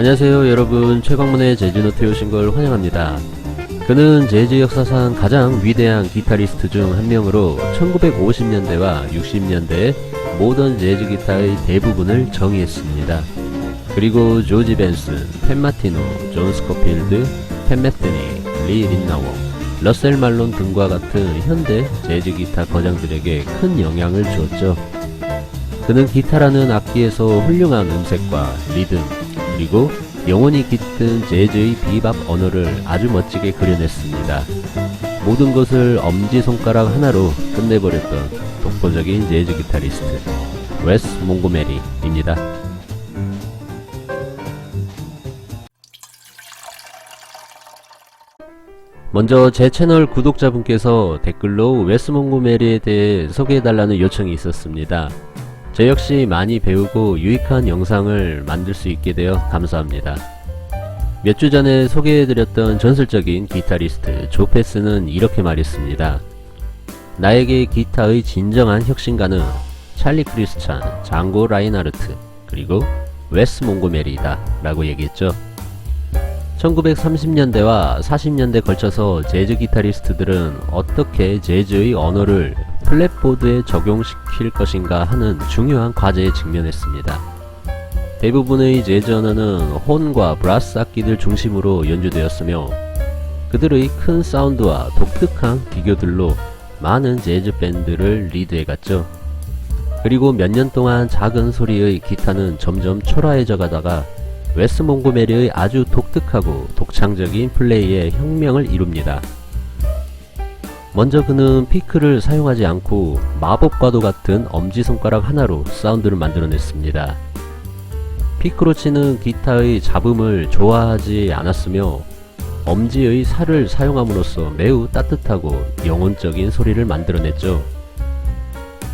안녕하세요 여러분, 최광문의 재즈노트에 오신 걸 환영합니다. 그는 재즈 역사상 가장 위대한 기타리스트 중 한 명으로 1950년대와 60년대의 모던 재즈 기타의 대부분을 정의했습니다. 그리고 조지 벤슨, 팻 마티노, 존 스코필드, 팻 메스니, 리 린나워, 러셀 말론 등과 같은 현대 재즈 기타 거장들에게 큰 영향을 주었죠. 그는 기타라는 악기에서 훌륭한 음색과 리듬, 그리고 영혼이 깃든 재즈의 비밥 언어를 아주 멋지게 그려냈습니다. 모든 것을 엄지손가락 하나로 끝내버렸던 독보적인 재즈 기타리스트 웨스 몽고메리입니다. 먼저 제 채널 구독자분께서 댓글로 웨스 몽고메리에 대해 소개해달라는 요청이 있었습니다. 저 역시 많이 배우고 유익한 영상을 만들 수 있게 되어 감사합니다. 몇 주 전에 소개해드렸던 전설적인 기타리스트 조 패스는 이렇게 말했습니다. 나에게 기타의 진정한 혁신가는 찰리 크리스찬, 장고 라인하르트, 그리고 웨스 몽고메리이다 라고 얘기했죠. 1930년대와 40년대 걸쳐서 재즈 기타리스트들은 어떻게 재즈의 언어를 플랫보드에 적용시킬 것인가 하는 중요한 과제에 직면했습니다. 대부분의 재즈 언어는 혼과 브라스 악기들 중심으로 연주되었으며 그들의 큰 사운드와 독특한 기교들로 많은 재즈 밴드를 리드해갔죠. 그리고 몇 년 동안 작은 소리의 기타는 점점 초라해져 가다가 웨스 몽고메리의 아주 독특하고 독창적인 플레이에 혁명을 이룹니다. 먼저 그는 피크를 사용하지 않고 마법과도 같은 엄지손가락 하나로 사운드를 만들어냈습니다. 피크로 치는 기타의 잡음을 좋아하지 않았으며 엄지의 살을 사용함으로써 매우 따뜻하고 영혼적인 소리를 만들어냈죠.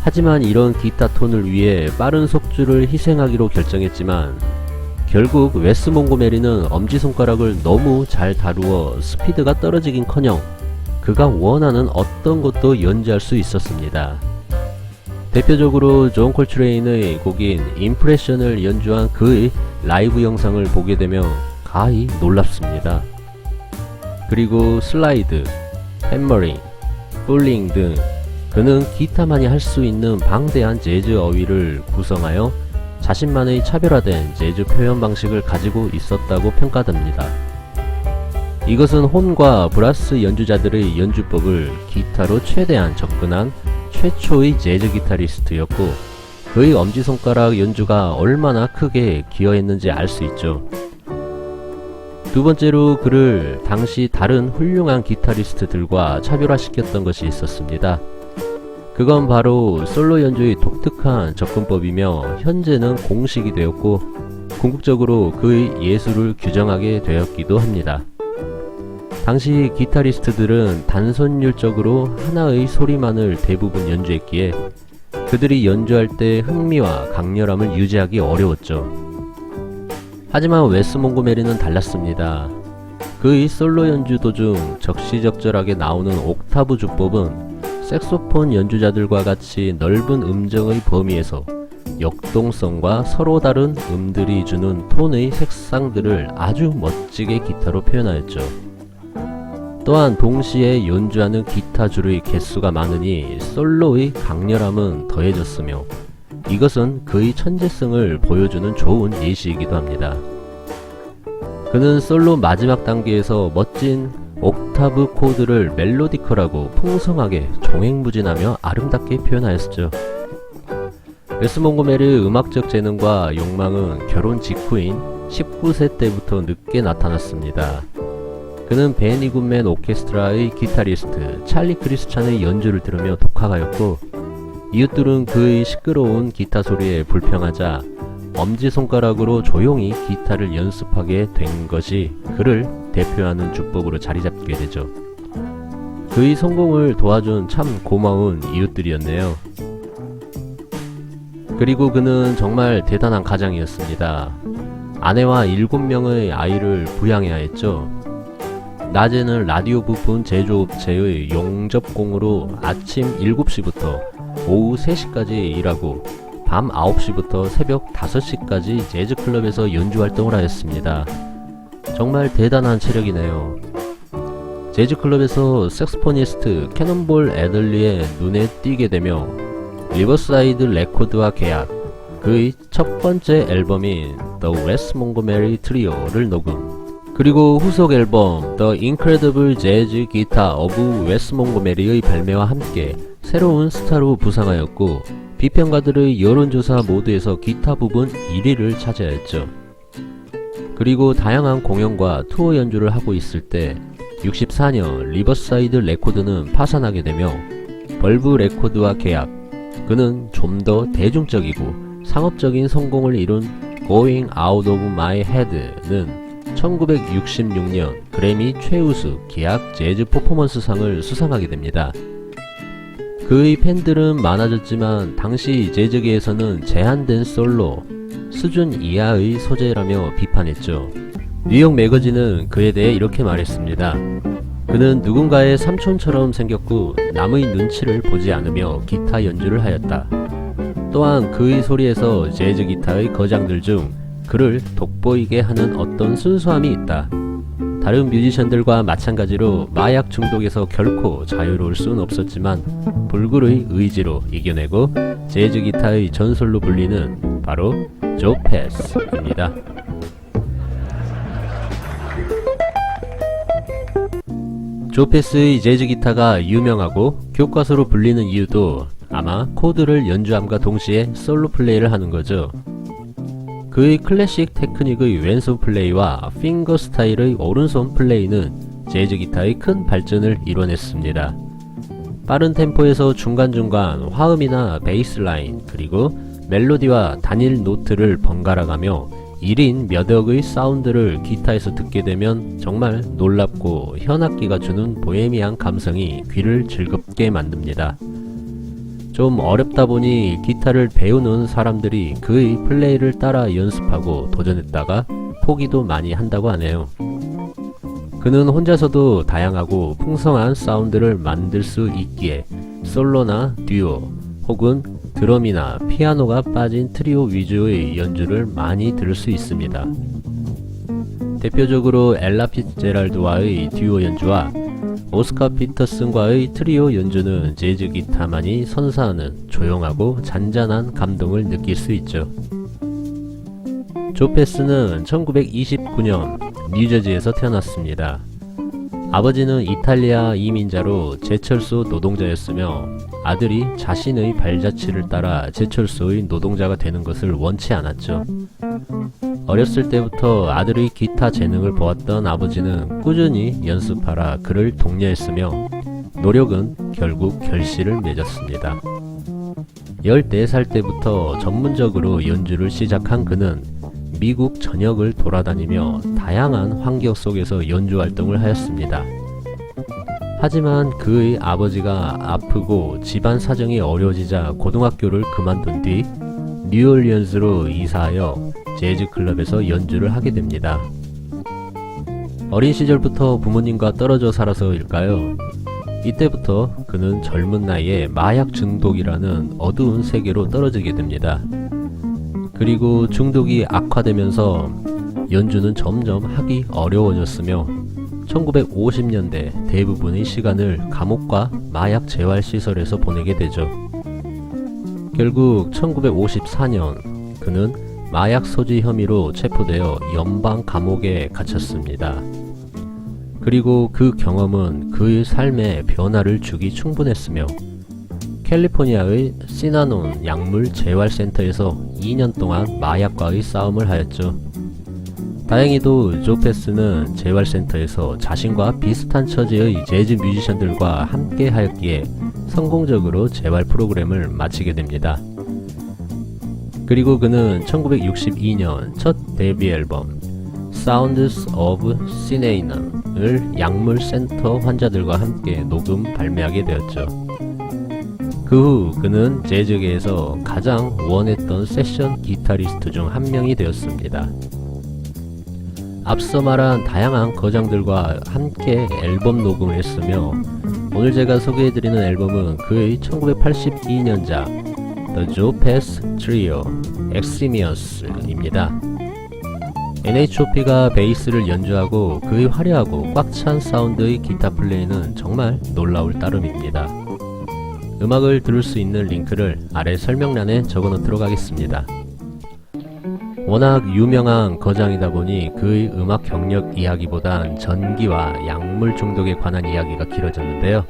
하지만 이런 기타 톤을 위해 빠른 속주를 희생하기로 결정했지만 결국 웨스 몽고메리는 엄지손가락을 너무 잘 다루어 스피드가 떨어지긴커녕 그가 원하는 어떤 것도 연주할 수 있었습니다. 대표적으로 존 콜트레인의 곡인 임프레션을 연주한 그의 라이브 영상을 보게 되면 가히 놀랍습니다. 그리고 슬라이드, 해머링, 풀링 등 그는 기타만이 할 수 있는 방대한 재즈 어휘를 구성하여 자신만의 차별화된 재즈 표현 방식을 가지고 있었다고 평가됩니다. 이것은 혼과 브라스 연주자들의 연주법을 기타로 최대한 접근한 최초의 재즈 기타리스트였고 그의 엄지손가락 연주가 얼마나 크게 기여했는지 알 수 있죠. 두 번째로 그를 당시 다른 훌륭한 기타리스트들과 차별화시켰던 것이 있었습니다. 그건 바로 솔로 연주의 독특한 접근법이며 현재는 공식이 되었고 궁극적으로 그의 예술을 규정하게 되었기도 합니다. 당시 기타리스트들은 단선율적으로 하나의 소리만을 대부분 연주했기에 그들이 연주할 때 흥미와 강렬함을 유지하기 어려웠죠. 하지만 웨스 몽고메리는 달랐습니다. 그의 솔로 연주 도중 적시적절하게 나오는 옥타브 주법은 색소폰 연주자들과 같이 넓은 음정의 범위에서 역동성과 서로 다른 음들이 주는 톤의 색상들을 아주 멋지게 기타로 표현하였죠. 또한 동시에 연주하는 기타 줄의 개수가 많으니 솔로의 강렬함은 더해졌으며 이것은 그의 천재성을 보여주는 좋은 예시이기도 합니다. 그는 솔로 마지막 단계에서 멋진 옥타브 코드를 멜로디컬하고 풍성하게 종횡무진하며 아름답게 표현하였죠. 웨스 몽고메리의 음악적 재능과 욕망은 결혼 직후인 19세 때부터 늦게 나타났습니다. 그는 베니 굿맨 오케스트라의 기타리스트 찰리 크리스찬의 연주를 들으며 독학하였고 이웃들은 그의 시끄러운 기타 소리에 불평하자 엄지손가락으로 조용히 기타를 연습하게 된 것이 그를 대표하는 주법으로 자리잡게 되죠. 그의 성공을 도와준 참 고마운 이웃들이었네요. 그리고 그는 정말 대단한 가장이었습니다. 아내와 7명의 아이를 부양해야 했죠. 낮에는 라디오 부품 제조업체의 용접공으로 아침 7시부터 오후 3시까지 일하고 밤 9시부터 새벽 5시까지 재즈 클럽에서 연주 활동을 하였습니다. 정말 대단한 체력이네요. 재즈 클럽에서 색스포니스트 캐논볼 애들리의 눈에 띄게 되며 리버사이드 레코드와 계약, 그의 첫 번째 앨범인 The Wes Montgomery Trio를 녹음, 그리고 후속 앨범 The Incredible Jazz Guitar of Wes Montgomery의 발매와 함께 새로운 스타로 부상하였고 비평가들의 여론조사 모두에서 기타 부분 1위를 차지하였죠. 그리고 다양한 공연과 투어 연주를 하고 있을 때 64년 리버사이드 레코드는 파산하게 되며 벌브 레코드와 계약, 그는 좀 더 대중적이고 상업적인 성공을 이룬 Going Out of My Head는 1966년 그래미 최우수 기악 재즈 퍼포먼스상을 수상하게 됩니다. 그의 팬들은 많아졌지만 당시 재즈계에서는 제한된 솔로, 수준 이하의 소재라며 비판했죠. 뉴욕 매거진은 그에 대해 이렇게 말했습니다. 그는 누군가의 삼촌처럼 생겼고 남의 눈치를 보지 않으며 기타 연주를 하였다. 또한 그의 소리에서 재즈 기타의 거장들 중 그를 돋보이게 하는 어떤 순수함이 있다. 다른 뮤지션들과 마찬가지로 마약 중독에서 결코 자유로울 수는 없었지만 불굴의 의지로 이겨내고 재즈 기타의 전설로 불리는 바로 조 패스입니다. 조 패스의 재즈 기타가 유명하고 교과서로 불리는 이유도 아마 코드를 연주함과 동시에 솔로 플레이를 하는 거죠. 그의 클래식 테크닉의 왼손 플레이와 핑거 스타일의 오른손 플레이는 재즈 기타의 큰 발전을 이뤄냈습니다. 빠른 템포에서 중간중간 화음이나 베이스 라인, 그리고 멜로디와 단일 노트를 번갈아가며 1인 몇 억의 사운드를 기타에서 듣게 되면 정말 놀랍고 현악기가 주는 보헤미안 감성이 귀를 즐겁게 만듭니다. 좀 어렵다 보니 기타를 배우는 사람들이 그의 플레이를 따라 연습하고 도전했다가 포기도 많이 한다고 하네요. 그는 혼자서도 다양하고 풍성한 사운드를 만들 수 있기에 솔로나 듀오 혹은 드럼이나 피아노가 빠진 트리오 위주의 연주를 많이 들을 수 있습니다. 대표적으로 엘라 피츠제랄드와의 듀오 연주와 오스카 피터슨과의 트리오 연주는 재즈 기타만이 선사하는 조용하고 잔잔한 감동을 느낄 수 있죠. 조 패스는 1929년 뉴저지에서 태어났습니다. 아버지는 이탈리아 이민자로 제철소 노동자였으며 아들이 자신의 발자취를 따라 제철소의 노동자가 되는 것을 원치 않았죠. 어렸을 때부터 아들의 기타 재능을 보았던 아버지는 꾸준히 연습하라 그를 독려했으며 노력은 결국 결실을 맺었습니다. 14살 때부터 전문적으로 연주를 시작한 그는 미국 전역을 돌아다니며 다양한 환경 속에서 연주 활동을 하였습니다. 하지만 그의 아버지가 아프고 집안 사정이 어려워지자 고등학교를 그만둔 뒤 뉴올리언스로 이사하여 재즈 클럽에서 연주를 하게 됩니다. 어린 시절부터 부모님과 떨어져 살아서일까요? 이때부터 그는 젊은 나이에 마약 중독이라는 어두운 세계로 떨어지게 됩니다. 그리고 중독이 악화되면서 연주는 점점 하기 어려워졌으며 1950년대 대부분의 시간을 감옥과 마약 재활 시설에서 보내게 되죠. 결국 1954년 그는 마약 소지 혐의로 체포되어 연방 감옥에 갇혔습니다. 그리고 그 경험은 그의 삶에 변화를 주기 충분했으며 캘리포니아의 시나논 약물 재활센터에서 2년 동안 마약과의 싸움을 하였죠. 다행히도 조 패스는 재활센터에서 자신과 비슷한 처지의 재즈 뮤지션들과 함께 하였기에 성공적으로 재활 프로그램을 마치게 됩니다. 그리고 그는 1962년 첫 데뷔 앨범 Sounds of Sinead을 약물센터 환자들과 함께 녹음 발매하게 되었죠. 그 후 그는 재즈계에서 가장 원했던 세션 기타리스트 중 한 명이 되었습니다. 앞서 말한 다양한 거장들과 함께 앨범 녹음을 했으며 오늘 제가 소개해드리는 앨범은 그의 1982년작 The Joe Pass Trio Eximius입니다. NHOP가 베이스를 연주하고 그의 화려하고 꽉 찬 사운드의 기타 플레이는 정말 놀라울 따름입니다. 음악을 들을 수 있는 링크를 아래 설명란에 적어 놓도록 하겠습니다. 워낙 유명한 거장이다 보니 그의 음악 경력 이야기보단 전기와 약물 중독에 관한 이야기가 길어졌는데요.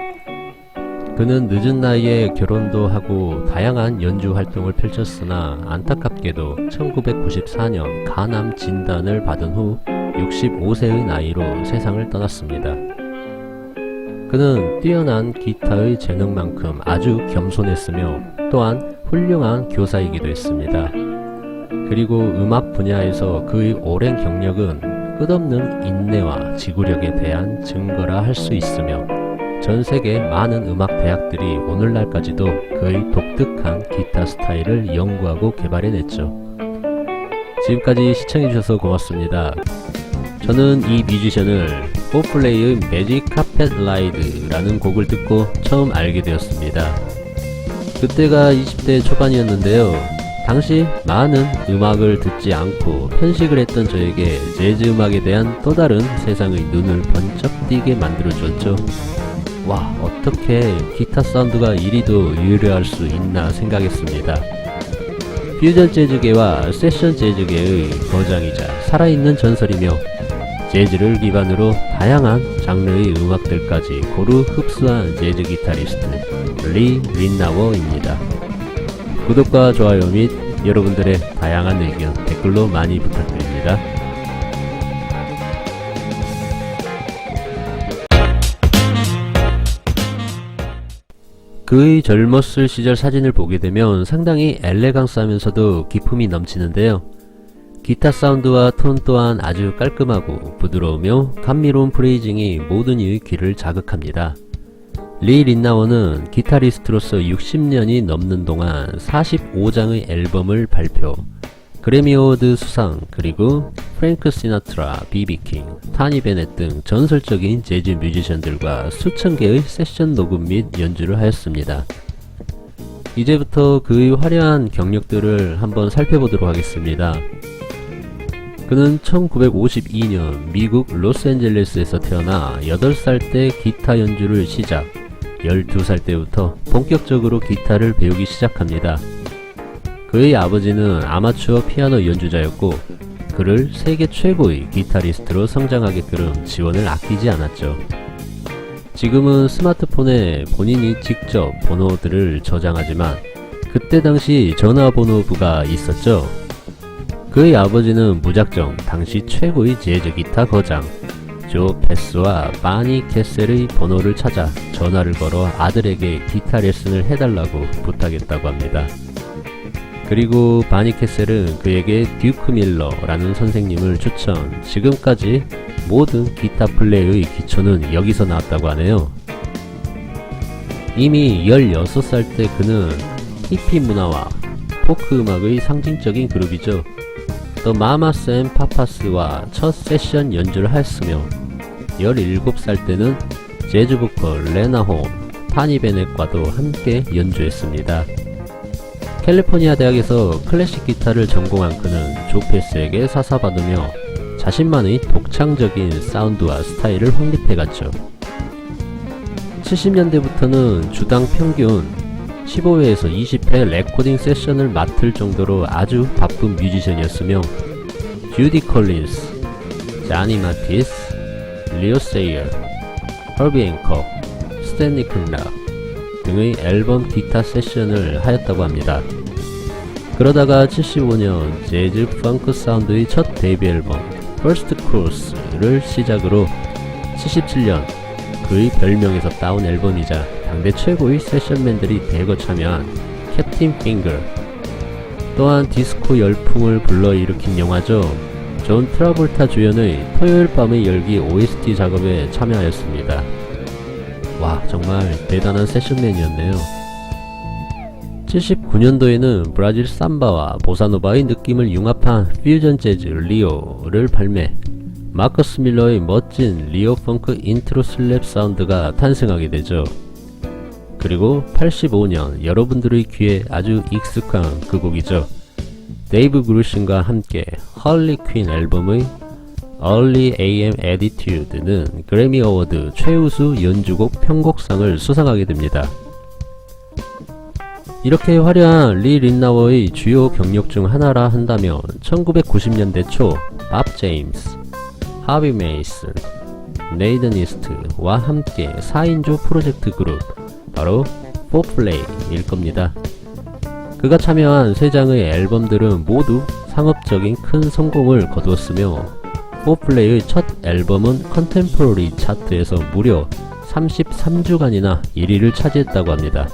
그는 늦은 나이에 결혼도 하고 다양한 연주 활동을 펼쳤으나 안타깝게도 1994년 간암 진단을 받은 후 65세의 나이로 세상을 떠났습니다. 그는 뛰어난 기타의 재능만큼 아주 겸손했으며 또한 훌륭한 교사이기도 했습니다. 그리고 음악 분야에서 그의 오랜 경력은 끝없는 인내와 지구력에 대한 증거라 할 수 있으며 전 세계 많은 음악 대학들이 오늘날까지도 그의 독특한 기타 스타일을 연구하고 개발해냈죠. 지금까지 시청해주셔서 고맙습니다. 저는 이 뮤지션을 포플레이의 매직 카펫 라이드라는 곡을 듣고 처음 알게 되었습니다. 그때가 20대 초반이었는데요. 당시 많은 음악을 듣지 않고 편식을 했던 저에게 재즈 음악에 대한 또 다른 세상의 눈을 번쩍 띄게 만들어주었죠. 와, 어떻게 기타 사운드가 이리도 유려할 수 있나 생각했습니다. 퓨전 재즈계와 세션 재즈계의 거장이자 살아있는 전설이며 재즈를 기반으로 다양한 장르의 음악들까지 고루 흡수한 재즈 기타리스트 리 린나워입니다. 구독과 좋아요 및 여러분들의 다양한 의견 댓글로 많이 부탁드립니다. 그의 젊었을 시절 사진을 보게 되면 상당히 엘레강스하면서도 기품이 넘치는데요. 기타 사운드와 톤 또한 아주 깔끔하고 부드러우며 감미로운 프레이징이 모든 이의 귀를 자극합니다. 리 린나워는 기타리스트로서 60년이 넘는 동안 45장의 앨범을 발표, 그래미 어워드 수상, 그리고 프랭크 시나트라, 비비 킹, 타니 베넷 등 전설적인 재즈 뮤지션들과 수천 개의 세션 녹음 및 연주를 하였습니다. 이제부터 그의 화려한 경력들을 한번 살펴보도록 하겠습니다. 그는 1952년 미국 로스앤젤레스에서 태어나 8살 때 기타 연주를 시작, 12살 때부터 본격적으로 기타를 배우기 시작합니다. 그의 아버지는 아마추어 피아노 연주자였고 그를 세계 최고의 기타리스트로 성장하게끔 지원을 아끼지 않았죠. 지금은 스마트폰에 본인이 직접 번호들을 저장하지만 그때 당시 전화번호부가 있었죠. 그의 아버지는 무작정 당시 최고의 재즈 기타 거장 조 패스와 바니 캐셀의 번호를 찾아 전화를 걸어 아들에게 기타 레슨을 해달라고 부탁했다고 합니다. 그리고 바니 캐셀은 그에게 듀크 밀러라는 선생님을 추천, 지금까지 모든 기타 플레이의 기초는 여기서 나왔다고 하네요. 이미 16살 때 그는 히피 문화와 포크 음악의 상징적인 그룹이죠. 더 마마스 앤 파파스와 첫 세션 연주를 하였으며 17살 때는 재즈 보컬 레나 홈, 타니 베넷과도 함께 연주했습니다. 캘리포니아 대학에서 클래식 기타를 전공한 그는 조 패스에게 사사받으며 자신만의 독창적인 사운드와 스타일을 확립해갔죠. 70년대부터는 주당 평균 15회에서 20회 레코딩 세션을 맡을 정도로 아주 바쁜 뮤지션이었으며 주디 콜린스, 자니 마티스, 리오 세이어, 허비 앵커, 스탠리 클락 등의 앨범 기타 세션을 하였다고 합니다. 그러다가 75년 재즈 펑크 사운드의 첫 데뷔 앨범 First Course를 시작으로 77년 그의 별명에서 따온 앨범이자 당대 최고의 세션맨들이 대거 참여한 캡틴 핑거, 또한 디스코 열풍을 불러일으킨 영화죠. 존 트라볼타 주연의 토요일 밤의 열기 OST 작업에 참여하였습니다. 와, 정말 대단한 세션맨이었네요. 79년도에는 브라질 삼바와 보사노바의 느낌을 융합한 퓨전 재즈 리오를 발매, 마커스 밀러의 멋진 리오 펑크 인트로 슬랩 사운드가 탄생하게 되죠. 그리고 85년 여러분들의 귀에 아주 익숙한 그 곡이죠. 데이브 그루신과 함께 헐리 퀸 앨범의 Early AM Attitude는 그래미 어워드 최우수 연주곡 편곡상을 수상하게 됩니다. 이렇게 화려한 리 린나워의 주요 경력 중 하나라 한다면 1990년대 초 밥 제임스, 하비 메이슨, 네이든 이스트와 함께 4인조 프로젝트 그룹 바로 4플레이일 겁니다. 그가 참여한 3장의 앨범들은 모두 상업적인 큰 성공을 거두었으며 4플레이의 첫 앨범은 컨템포러리 차트에서 무려 33주간이나 1위를 차지했다고 합니다.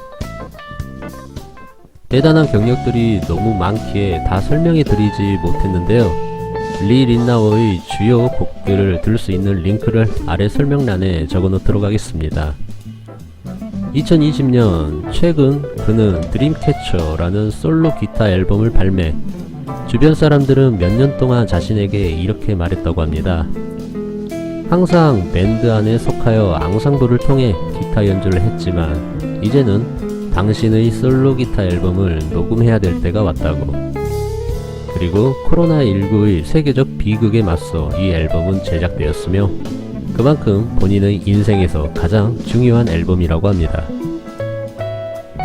대단한 경력들이 너무 많기에 다 설명해 드리지 못했는데요. 리 린나워의 주요 곡들을 들을 수 있는 링크를 아래 설명란에 적어 놓도록 하겠습니다. 2020년 최근 그는 드림캐쳐라는 솔로 기타 앨범을 발매. 주변 사람들은 몇 년 동안 자신에게 이렇게 말했다고 합니다. 항상 밴드 안에 속하여 앙상블을 통해 기타 연주를 했지만 이제는 당신의 솔로 기타 앨범을 녹음해야 될 때가 왔다고. 그리고 코로나19의 세계적 비극에 맞서 이 앨범은 제작되었으며 그만큼 본인의 인생에서 가장 중요한 앨범이라고 합니다.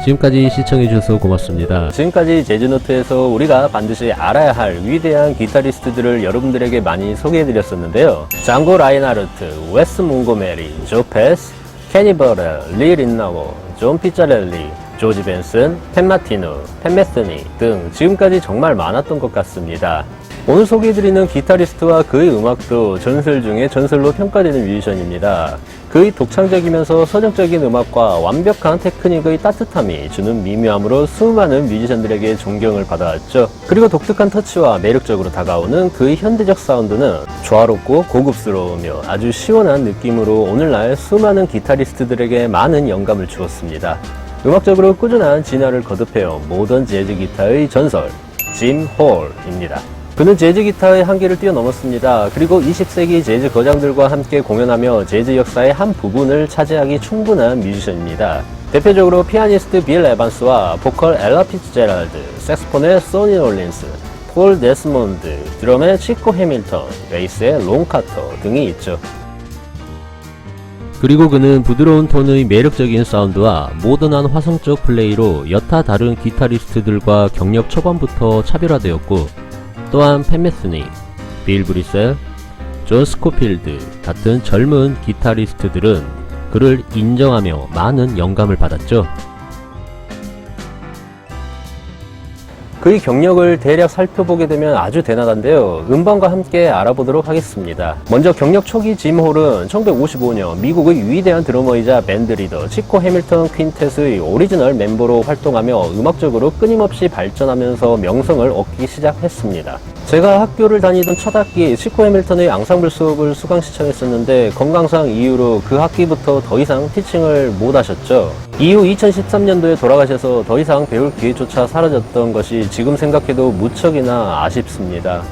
지금까지 시청해주셔서 고맙습니다. 지금까지 재즈노트에서 우리가 반드시 알아야 할 위대한 기타리스트들을 여러분들에게 많이 소개해드렸었는데요. 장고 라인하르트, 웨스 몽고메리, 조 패스, 케니 버렐, 리 린나워, 존 피자렐리, 조지 벤슨, 팬 마티노, 팬 메스니 등 지금까지 정말 많았던 것 같습니다. 오늘 소개해드리는 기타리스트와 그의 음악도 전설 중에 전설로 평가되는 뮤지션입니다. 그의 독창적이면서 서정적인 음악과 완벽한 테크닉의 따뜻함이 주는 미묘함으로 수많은 뮤지션들에게 존경을 받아왔죠. 그리고 독특한 터치와 매력적으로 다가오는 그의 현대적 사운드는 조화롭고 고급스러우며 아주 시원한 느낌으로 오늘날 수많은 기타리스트들에게 많은 영감을 주었습니다. 음악적으로 꾸준한 진화를 거듭해온 모던 재즈 기타의 전설 짐 홀입니다. 그는 재즈 기타의 한계를 뛰어넘었습니다. 그리고 20세기 재즈 거장들과 함께 공연하며 재즈 역사의 한 부분을 차지하기 충분한 뮤지션입니다. 대표적으로 피아니스트 빌 에반스와 보컬 엘라 피츠제랄드, 색스폰의 소니 롤린스, 폴 데스몬드, 드럼의 치코 해밀턴, 베이스의 론 카터 등이 있죠. 그리고 그는 부드러운 톤의 매력적인 사운드와 모던한 화성적 플레이로 여타 다른 기타리스트들과 경력 초반부터 차별화되었고 또한 팬 메스니, 빌 브리셀, 존 스코필드 같은 젊은 기타리스트들은 그를 인정하며 많은 영감을 받았죠. 그의 경력을 대략 살펴보게 되면 아주 대단한데요. 음반과 함께 알아보도록 하겠습니다. 먼저 경력 초기 짐 홀은 1955년 미국의 위대한 드러머이자 밴드리더 치코 해밀턴 퀸텟의 오리지널 멤버로 활동하며 음악적으로 끊임없이 발전하면서 명성을 얻기 시작했습니다. 제가 학교를 다니던 첫 학기 치코 해밀턴의 앙상블 수업을 수강 시청했었는데 건강상 이유로 그 학기부터 더 이상 티칭을 못 하셨죠. 이후 2013년도에 돌아가셔서 더 이상 배울 기회조차 사라졌던 것이 지금 생각해도 무척이나 아쉽습니다.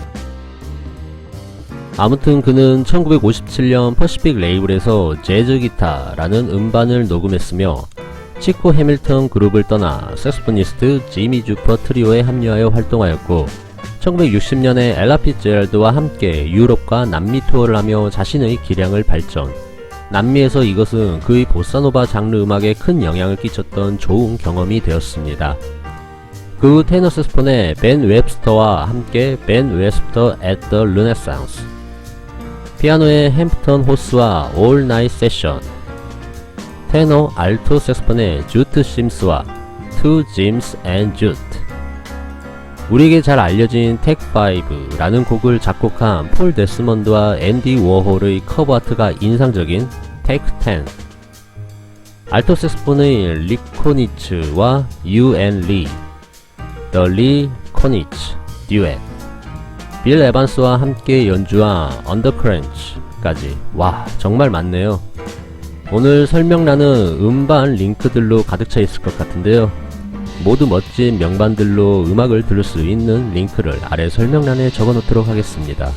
아무튼 그는 1957년 퍼시픽 레이블에서 재즈 기타라는 음반을 녹음했으며 치코 해밀턴 그룹을 떠나 색소포니스트 지미 주퍼 트리오에 합류하여 활동하였고 1960년에 엘라 피츠제랄드와 함께 유럽과 남미 투어를 하며 자신의 기량을 발전. 남미에서 이것은 그의 보사노바 장르 음악에 큰 영향을 끼쳤던 좋은 경험이 되었습니다. 그 후 테너 색소폰의 벤 웹스터와 함께 벤 웹스터 at the Renaissance, 피아노의 햄프턴 호스와 All Night Session, 테너 알토 색소폰의 주트 심스와 Two Jims and Jute, 우리에게 잘 알려진 텍5라는 곡을 작곡한 폴 데스먼드와 앤디 워홀의 커버 아트가 인상적인 텍10, 알토 색소폰의 릭 코니츠와 유앤 리, The Lee Konitz 듀엣, 빌 에반스와 함께 연주한 언더크런치까지. 와, 정말 많네요. 오늘 설명란은 음반 링크들로 가득 차 있을 것 같은데요. 모두 멋진 명반들로 음악을 들을 수 있는 링크를 아래 설명란에 적어 놓도록 하겠습니다.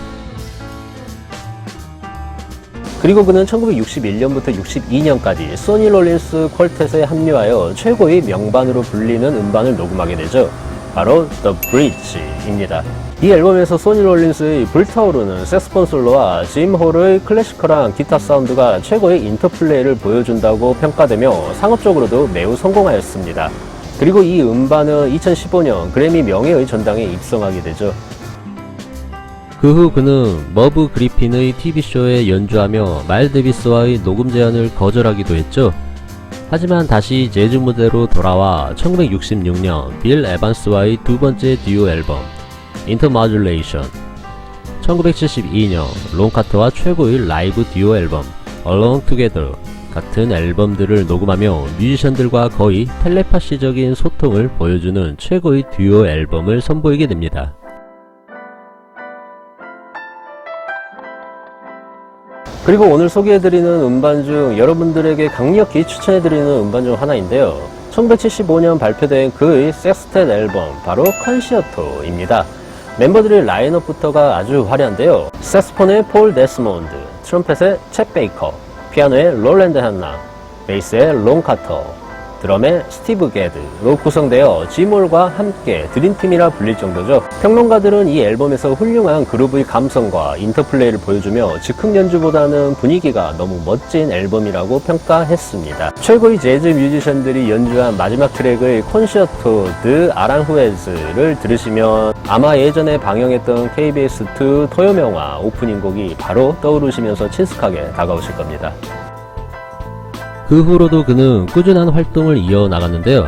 그리고 그는 1961년부터 62년까지 소니 롤린스 퀄텟에 합류하여 최고의 명반으로 불리는 음반을 녹음하게 되죠. 바로 The Bridge입니다. 이 앨범에서 소니 롤린스의 불타오르는 색스폰 솔로와 짐 홀의 클래시컬한 기타 사운드가 최고의 인터플레이를 보여준다고 평가되며 상업적으로도 매우 성공하였습니다. 그리고 이 음반은 2015년 그래미 명예의 전당에 입성하게 되죠. 그 후 그는 머브 그리핀의 TV쇼에 연주하며 마일 데비스와의 녹음 제안을 거절하기도 했죠. 하지만 다시 재즈 무대로 돌아와 1966년 빌 에반스와의 두 번째 듀오 앨범 인터모듈레이션, 1972년 론 카터와 최고의 라이브 듀오 앨범 Alone Together 같은 앨범들을 녹음하며 뮤지션들과 거의 텔레파시적인 소통을 보여주는 최고의 듀오 앨범을 선보이게 됩니다. 그리고 오늘 소개해드리는 음반 중 여러분들에게 강력히 추천해드리는 음반 중 하나인데요. 1975년 발표된 그의 섹스텟 앨범 바로 컨시어토입니다. 멤버들의 라인업부터가 아주 화려한데요. 색스폰의 폴 데스몬드, 트럼펫의 챗 베이커, 피아노의 롤랜드 한나, 베이스의 론 카터, 드럼의 스티브 게드로 구성되어 지몰과 함께 드림팀이라 불릴 정도죠. 평론가들은 이 앨범에서 훌륭한 그루브의 감성과 인터플레이를 보여주며 즉흥 연주보다는 분위기가 너무 멋진 앨범이라고 평가했습니다. 최고의 재즈 뮤지션들이 연주한 마지막 트랙의 콘서토 드 아랑후에즈를 들으시면 아마 예전에 방영했던 KBS2 토요명화 오프닝 곡이 바로 떠오르시면서 친숙하게 다가오실 겁니다. 그 후로도 그는 꾸준한 활동을 이어나갔는데요.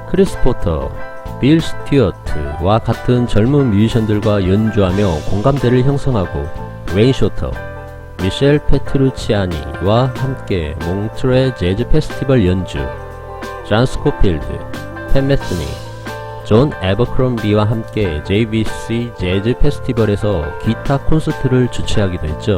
크리스 포터, 빌 스튜어트와 같은 젊은 뮤지션들과 연주하며 공감대를 형성하고 웨인 쇼터, 미셸 페트루치아니와 함께 몽트레 재즈 페스티벌 연주, 존 스코필드, 팬 메스니, 존 에버크롬비와 함께 JVC 재즈 페스티벌에서 기타 콘서트를 주최하기도 했죠.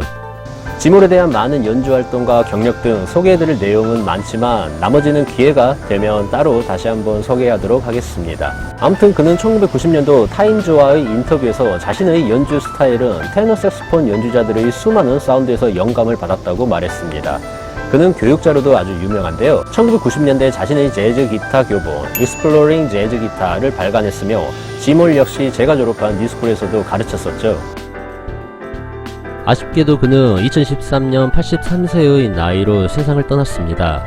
지몰에 대한 많은 연주 활동과 경력 등 소개해드릴 내용은 많지만 나머지는 기회가 되면 따로 다시 한번 소개하도록 하겠습니다. 아무튼 그는 1990년도 타임즈와의 인터뷰에서 자신의 연주 스타일은 테너 색스폰 연주자들의 수많은 사운드에서 영감을 받았다고 말했습니다. 그는 교육자로도 아주 유명한데요. 1990년대 자신의 재즈 기타 교본 Exploring 재즈 기타를 발간했으며 지몰 역시 제가 졸업한 뉴스쿨에서도 가르쳤었죠. 아쉽게도 그는 2013년 83세의 나이로 세상을 떠났습니다.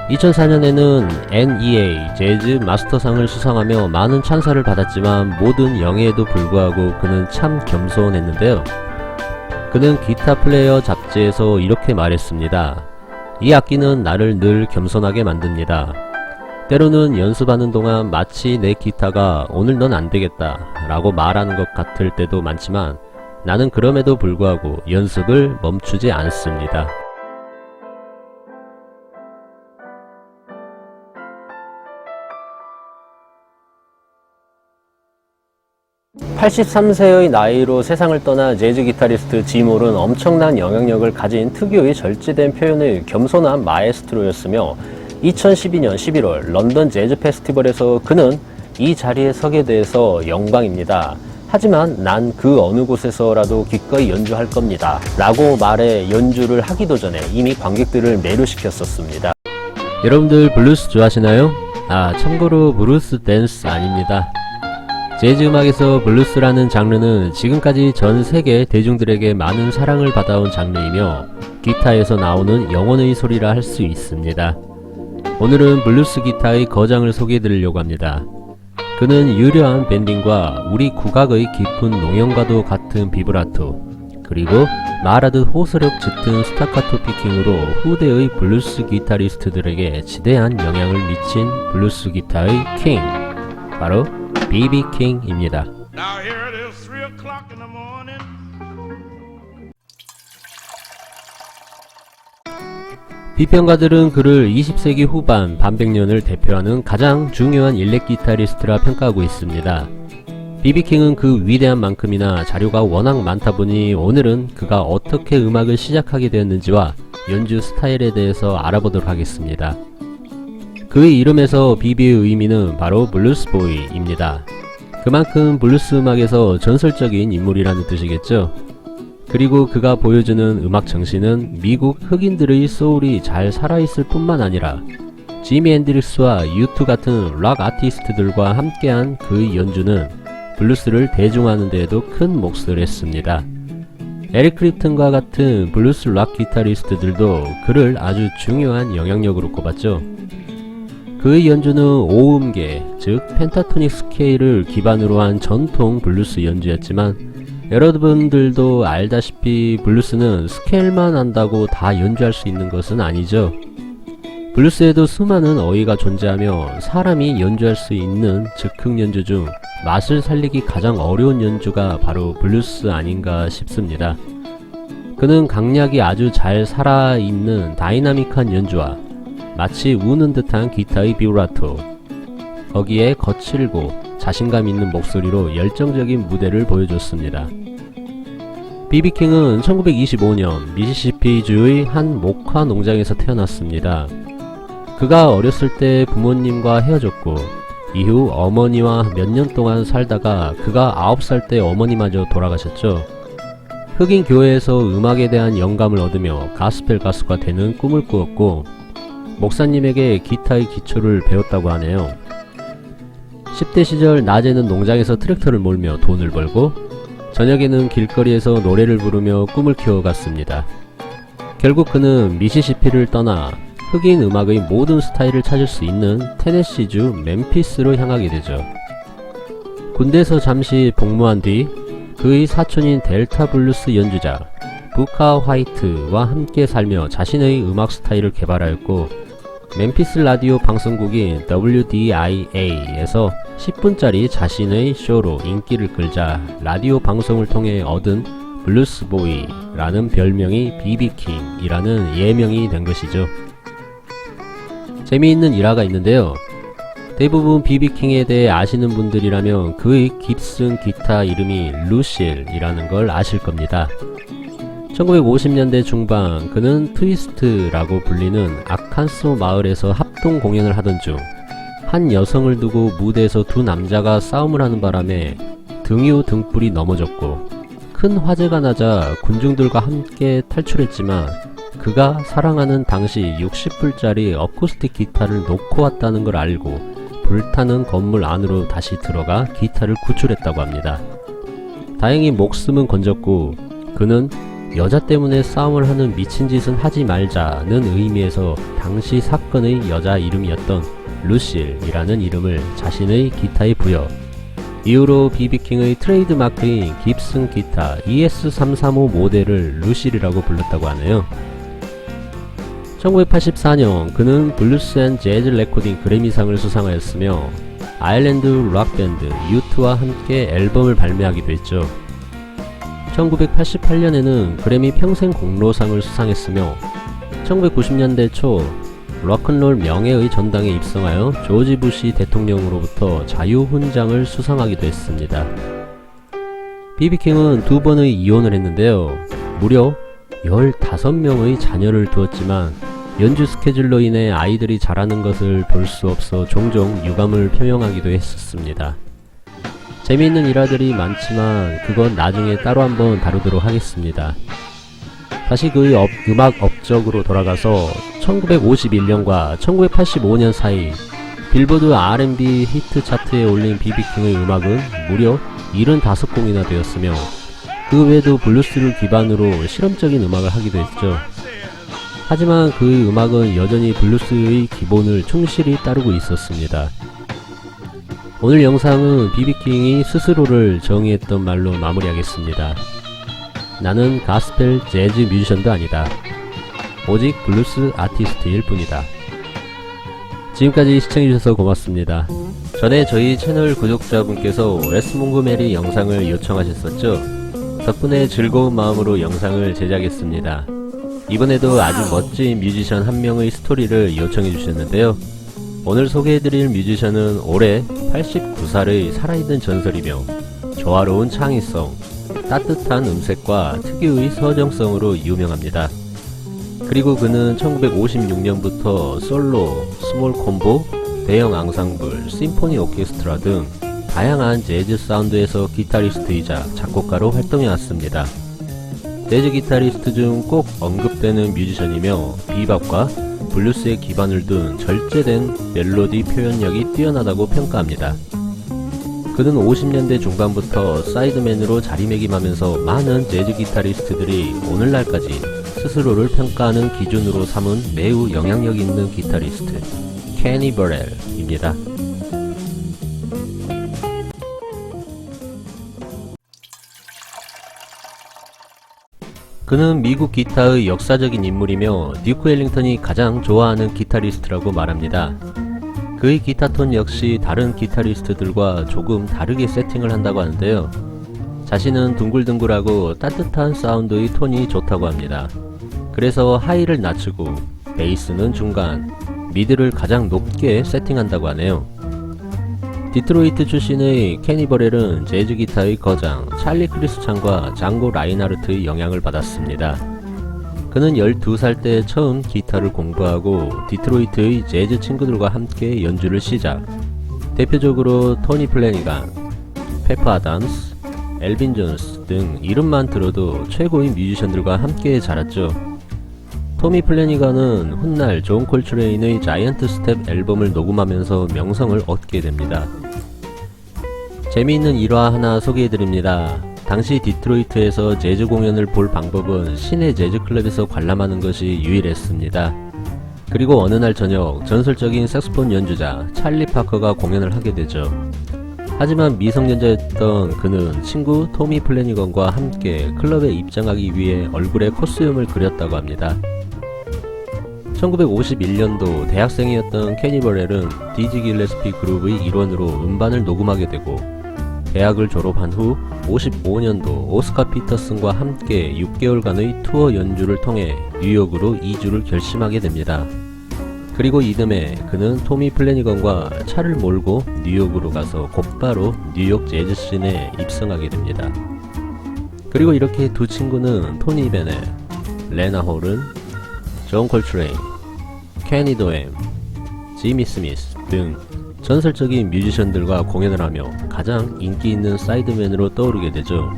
2004년에는 NEA 재즈 마스터상을 수상하며 많은 찬사를 받았지만 모든 영예에도 불구하고 그는 참 겸손했는데요. 그는 기타 플레이어 잡지에서 이렇게 말했습니다. 이 악기는 나를 늘 겸손하게 만듭니다. 때로는 연습하는 동안 마치 내 기타가 오늘 넌 안되겠다 라고 말하는 것 같을 때도 많지만 나는 그럼에도 불구하고 연습을 멈추지 않습니다. 83세의 나이로 세상을 떠난 재즈 기타리스트 지몰은 엄청난 영향력을 가진 특유의 절제된 표현의 겸손한 마에스트로였으며 2012년 11월 런던 재즈 페스티벌에서 그는 이 자리에 서게 돼서 영광입니다. 하지만 난 그 어느 곳에서라도 기꺼이 연주할 겁니다. 라고 말해 연주를 하기도 전에 이미 관객들을 매료시켰었습니다. 여러분들 블루스 좋아하시나요? 참고로 블루스 댄스 아닙니다. 재즈 음악에서 블루스라는 장르는 지금까지 전 세계 대중들에게 많은 사랑을 받아온 장르이며 기타에서 나오는 영혼의 소리라 할 수 있습니다. 오늘은 블루스 기타의 거장을 소개해드리려고 합니다. 그는 유려한 밴딩과 우리 국악의 깊은 농염과도 같은 비브라토, 그리고 말하듯 호소력 짙은 스타카토 피킹으로 후대의 블루스 기타리스트들에게 지대한 영향을 미친 블루스 기타의 킹, 바로 B.B. 킹입니다. 비평가들은 그를 20세기 후반 반백년을 대표하는 가장 중요한 일렉 기타리스트라 평가하고 있습니다. B.B. 킹은 그 위대한 만큼이나 자료가 워낙 많다 보니 오늘은 그가 어떻게 음악을 시작하게 되었는지와 연주 스타일에 대해서 알아보도록 하겠습니다. 그의 이름에서 B.B.의 의미는 바로 블루스보이입니다. 그만큼 블루스 음악에서 전설적인 인물이라는 뜻이겠죠. 그리고 그가 보여주는 음악 정신은 미국 흑인들의 소울이 잘 살아있을 뿐만 아니라 지미 앤드릭스와 U2 같은 락 아티스트들과 함께한 그의 연주는 블루스를 대중화하는 데에도 큰 몫을 했습니다. 에릭 클립튼과 같은 블루스 락 기타리스트들도 그를 아주 중요한 영향력으로 꼽았죠. 그의 연주는 5음계, 즉 펜타토닉 스케일을 기반으로 한 전통 블루스 연주였지만 여러분들도 알다시피 블루스는 스케일만 안다고 다 연주할 수 있는 것은 아니죠. 블루스에도 수많은 어휘가 존재하며 사람이 연주할 수 있는 즉흥 연주 중 맛을 살리기 가장 어려운 연주가 바로 블루스 아닌가 싶습니다. 그는 강약이 아주 잘 살아있는 다이나믹한 연주와 마치 우는 듯한 기타의 비브라토, 거기에 거칠고 자신감 있는 목소리로 열정적인 무대를 보여줬습니다. 비비킹은 1925년 미시시피주의 한 목화 농장에서 태어났습니다. 그가 어렸을 때 부모님과 헤어졌고 이후 어머니와 몇 년 동안 살다가 그가 9살 때 어머니마저 돌아가셨죠. 흑인 교회에서 음악에 대한 영감을 얻으며 가스펠 가수가 되는 꿈을 꾸었고 목사님에게 기타의 기초를 배웠다고 하네요. 10대 시절 낮에는 농장에서 트랙터를 몰며 돈을 벌고 저녁에는 길거리에서 노래를 부르며 꿈을 키워갔습니다. 결국 그는 미시시피를 떠나 흑인 음악의 모든 스타일을 찾을 수 있는 테네시주 멤피스로 향하게 되죠. 군대에서 잠시 복무한 뒤 그의 사촌인 델타 블루스 연주자 부카 화이트와 함께 살며 자신의 음악 스타일을 개발하였고 멤피스 라디오 방송국인 WDIA에서 10분짜리 자신의 쇼로 인기를 끌자 라디오 방송을 통해 얻은 블루스보이라는 별명이 비비킹이라는 예명이 된 것이죠. 재미있는 일화가 있는데요. 대부분 비비킹에 대해 아시는 분들이라면 그의 깁슨 기타 이름이 루실이라는 걸 아실 겁니다. 1950년대 중반 그는 트위스트라고 불리는 아칸소 마을에서 합동 공연을 하던 중 한 여성을 두고 무대에서 두 남자가 싸움을 하는 바람에 등유 등불이 넘어졌고 큰 화재가 나자 군중들과 함께 탈출했지만 그가 사랑하는 당시 60불짜리 어쿠스틱 기타를 놓고 왔다는 걸 알고 불타는 건물 안으로 다시 들어가 기타를 구출했다고 합니다. 다행히 목숨은 건졌고 그는 여자 때문에 싸움을 하는 미친 짓은 하지 말자는 의미에서 당시 사건의 여자 이름이었던 루실이라는 이름을 자신의 기타에 부여 이후로 비비킹의 트레이드 마크인 깁슨 기타 ES335 모델을 루실이라고 불렀다고 하네요. 1984년 그는 블루스 앤 재즈 레코딩 그래미상을 수상하였으며 아일랜드 락밴드 U2와 함께 앨범을 발매하기도 했죠. 1988년에는 그래미 평생 공로상을 수상했으며 1990년대 초 락큰롤 명예의 전당에 입성하여 조지 부시 대통령으로부터 자유훈장을 수상하기도 했습니다. 비비킹은 두 번의 이혼을 했는데요. 무려 15명의 자녀를 두었지만 연주 스케줄로 인해 아이들이 자라는 것을 볼 수 없어 종종 유감을 표명하기도 했었습니다. 재미있는 일화들이 많지만 그건 나중에 따로 한번 다루도록 하겠습니다. 다시 그의 음악 업적으로 돌아가서 1951년과 1985년 사이 빌보드 R&B 히트 차트에 올린 비비킹의 음악은 무려 75곡이나 되었으며 그 외에도 블루스를 기반으로 실험적인 음악을 하기도 했죠. 하지만 그의 음악은 여전히 블루스의 기본을 충실히 따르고 있었습니다. 오늘 영상은 비비킹이 스스로를 정의했던 말로 마무리하겠습니다. 나는 가스펠 재즈 뮤지션도 아니다. 오직 블루스 아티스트일 뿐이다. 지금까지 시청해주셔서 고맙습니다. 전에 저희 채널 구독자분께서 웨스 몽고메리 영상을 요청하셨었죠. 덕분에 즐거운 마음으로 영상을 제작했습니다. 이번에도 아주 멋진 뮤지션 한 명의 스토리를 요청해 주셨는데요. 오늘 소개해드릴 뮤지션은 올해 89살의 살아있는 전설이며 조화로운 창의성, 따뜻한 음색과 특유의 서정성으로 유명합니다. 그리고 그는 1956년부터 솔로, 스몰 콤보, 대형 앙상블, 심포니 오케스트라 등 다양한 재즈 사운드에서 기타리스트이자 작곡가로 활동해왔습니다. 재즈 기타리스트 중 꼭 언급되는 뮤지션이며 비밥과 블루스에 기반을 둔 절제된 멜로디 표현력이 뛰어나다고 평가합니다. 그는 50년대 중반부터 사이드맨으로 자리매김하면서 많은 재즈 기타리스트들이 오늘날까지 스스로를 평가하는 기준으로 삼은 매우 영향력 있는 기타리스트 케니 버렐입니다. 그는 미국 기타의 역사적인 인물이며 듀크 앨링턴이 가장 좋아하는 기타리스트라고 말합니다. 그의 기타톤 역시 다른 기타리스트들과 조금 다르게 세팅을 한다고 하는데요. 자신은 둥글둥글하고 따뜻한 사운드의 톤이 좋다고 합니다. 그래서 하이를 낮추고 베이스는 중간, 미드를 가장 높게 세팅한다고 하네요. 디트로이트 출신의 케니 버렐은 재즈 기타의 거장 찰리 크리스찬과 장고 라인하르트의 영향을 받았습니다. 그는 12살 때 처음 기타를 공부하고 디트로이트의 재즈 친구들과 함께 연주를 시작. 대표적으로 토니 플래니건, 페퍼 아담스, 엘빈 존스 등 이름만 들어도 최고의 뮤지션들과 함께 자랐죠. 토미 플래니건은 훗날 존 콜트레인의 자이언트 스텝 앨범을 녹음하면서 명성을 얻게 됩니다. 재미있는 일화 하나 소개해드립니다. 당시 디트로이트에서 재즈 공연을 볼 방법은 시내 재즈 클럽에서 관람하는 것이 유일했습니다. 그리고 어느 날 저녁 전설적인 색소폰 연주자 찰리 파커가 공연을 하게 되죠. 하지만 미성년자였던 그는 친구 토미 플래니건과 함께 클럽에 입장하기 위해 얼굴에 코스튬을 그렸다고 합니다. 1951년도 대학생이었던 케니 버렐은 디지 길레스피 그룹의 일원으로 음반을 녹음하게 되고 대학을 졸업한 후 55년도 오스카 피터슨과 함께 6개월간의 투어 연주를 통해 뉴욕으로 이주를 결심하게 됩니다. 그리고 이듬해 그는 토미 플래니건과 차를 몰고 뉴욕으로 가서 곧바로 뉴욕 재즈 씬에 입성하게 됩니다. 그리고 이렇게 두 친구는 토니 베넷, 레나 홀은, 존 콜트레인, 케니 도엠, 지미 스미스 등 전설적인 뮤지션들과 공연을 하며 가장 인기 있는 사이드맨으로 떠오르게 되죠.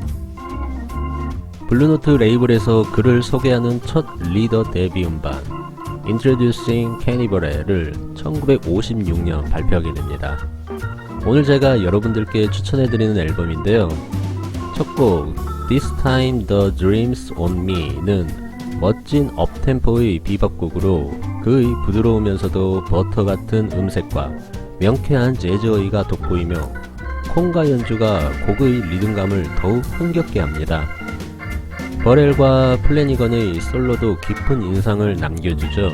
블루노트 레이블에서 그를 소개하는 첫 리더 데뷔 음반 Introducing Kenny Burrell을 1956년 발표하게 됩니다. 오늘 제가 여러분들께 추천해드리는 앨범인데요. 첫 곡 This Time the Dreams on Me는 멋진 업템포의 비밥곡으로 그의 부드러우면서도 버터 같은 음색과 명쾌한 재즈어이가 돋보이며 콩가 연주가 곡의 리듬감을 더욱 흥겹게 합니다. 버렐과 플래니건의 솔로도 깊은 인상을 남겨주죠.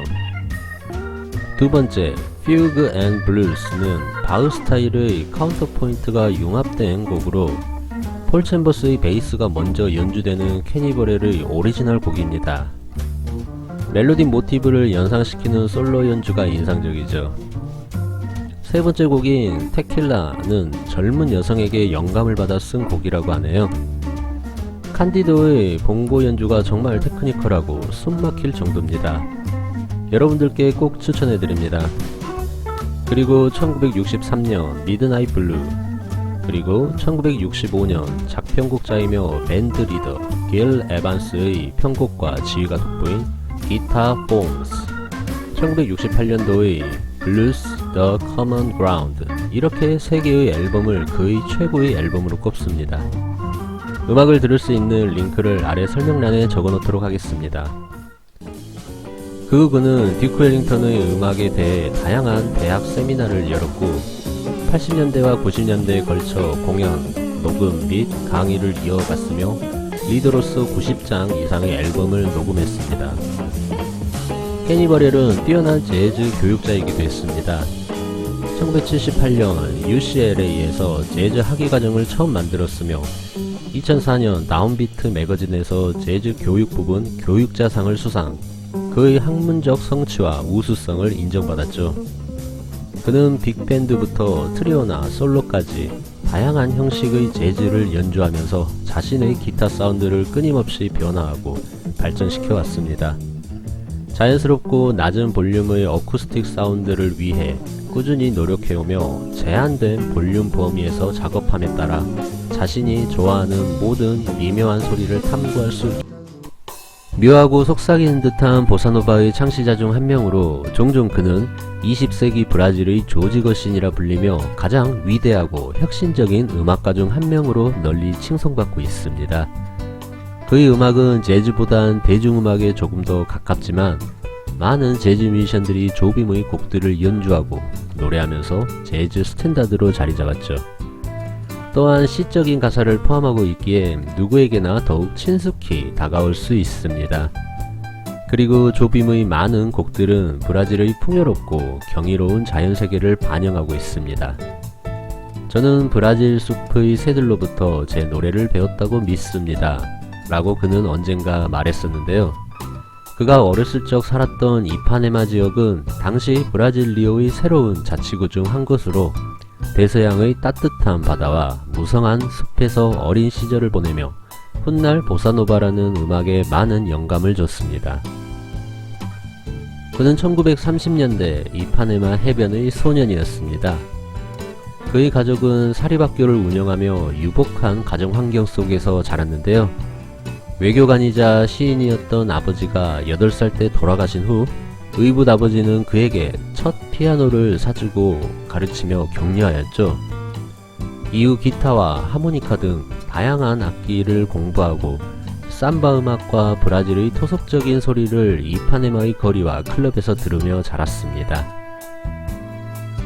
두 번째, Fugue and Blues는 바흐 스타일의 카운터 포인트가 융합된 곡으로 폴 챔버스의 베이스가 먼저 연주되는 케니 버렐의 오리지널 곡입니다. 멜로디 모티브를 연상시키는 솔로 연주가 인상적이죠. 세 번째 곡인 테킬라는 젊은 여성에게 영감을 받아 쓴 곡이라고 하네요. 칸디도의 봉고 연주가 정말 테크니컬하고 숨막힐 정도입니다. 여러분들께 꼭 추천해드립니다. 그리고 1963년 미드나잇 블루, 그리고 1965년 작편곡자이며 밴드 리더 길 에반스의 편곡과 지휘가 돋보인 기타 폼스, 1968년도의 블루스 The Common Ground, 이렇게 3개의 앨범을 그의 최고의 앨범으로 꼽습니다. 음악을 들을 수 있는 링크를 아래 설명란에 적어놓도록 하겠습니다. 그 후 그는 듀크 앨링턴의 음악에 대해 다양한 대학 세미나를 열었고 80년대와 90년대에 걸쳐 공연, 녹음 및 강의를 이어갔으며 리더로서 90장 이상의 앨범을 녹음했습니다. 케니 버렐은 뛰어난 재즈 교육자이기도 했습니다. 1978년 UCLA에서 재즈 학위과정을 처음 만들었으며 2004년 다운비트 매거진에서 재즈 교육 부분 교육자상을 수상, 그의 학문적 성취와 우수성을 인정받았죠. 그는 빅밴드부터 트리오나 솔로까지 다양한 형식의 재즈를 연주하면서 자신의 기타 사운드를 끊임없이 변화하고 발전시켜 왔습니다. 자연스럽고 낮은 볼륨의 어쿠스틱 사운드를 위해 꾸준히 노력해오며 제한된 볼륨 범위에서 작업함에 따라 자신이 좋아하는 모든 미묘한 소리를 탐구할 수 묘하고 속삭이는 듯한 보사노바의 창시자 중 한 명으로 종종 그는 20세기 브라질의 조지 거신이라 불리며 가장 위대하고 혁신적인 음악가 중 한 명으로 널리 칭송받고 있습니다. 그의 음악은 재즈보단 대중음악에 조금 더 가깝지만 많은 재즈 뮤지션들이 조빔의 곡들을 연주하고 노래하면서 재즈 스탠다드로 자리 잡았죠. 또한 시적인 가사를 포함하고 있기에 누구에게나 더욱 친숙히 다가올 수 있습니다. 그리고 조빔의 많은 곡들은 브라질의 풍요롭고 경이로운 자연세계를 반영하고 있습니다. 저는 브라질 숲의 새들로부터 제 노래를 배웠다고 믿습니다. 라고 그는 언젠가 말했었는데요. 그가 어렸을 적 살았던 이파네마 지역은 당시 브라질 리오의 새로운 자치구 중 한 곳으로 대서양의 따뜻한 바다와 무성한 숲에서 어린 시절을 보내며 훗날 보사노바라는 음악에 많은 영감을 줬습니다. 그는 1930년대 이파네마 해변의 소년이었습니다. 그의 가족은 사립학교를 운영하며 유복한 가정 환경 속에서 자랐는데요. 외교관이자 시인이었던 아버지가 8살 때 돌아가신 후 의붓 아버지는 그에게 첫 피아노를 사주고 가르치며 격려하였죠. 이후 기타와 하모니카 등 다양한 악기를 공부하고 삼바 음악과 브라질의 토속적인 소리를 이파네마의 거리와 클럽에서 들으며 자랐습니다.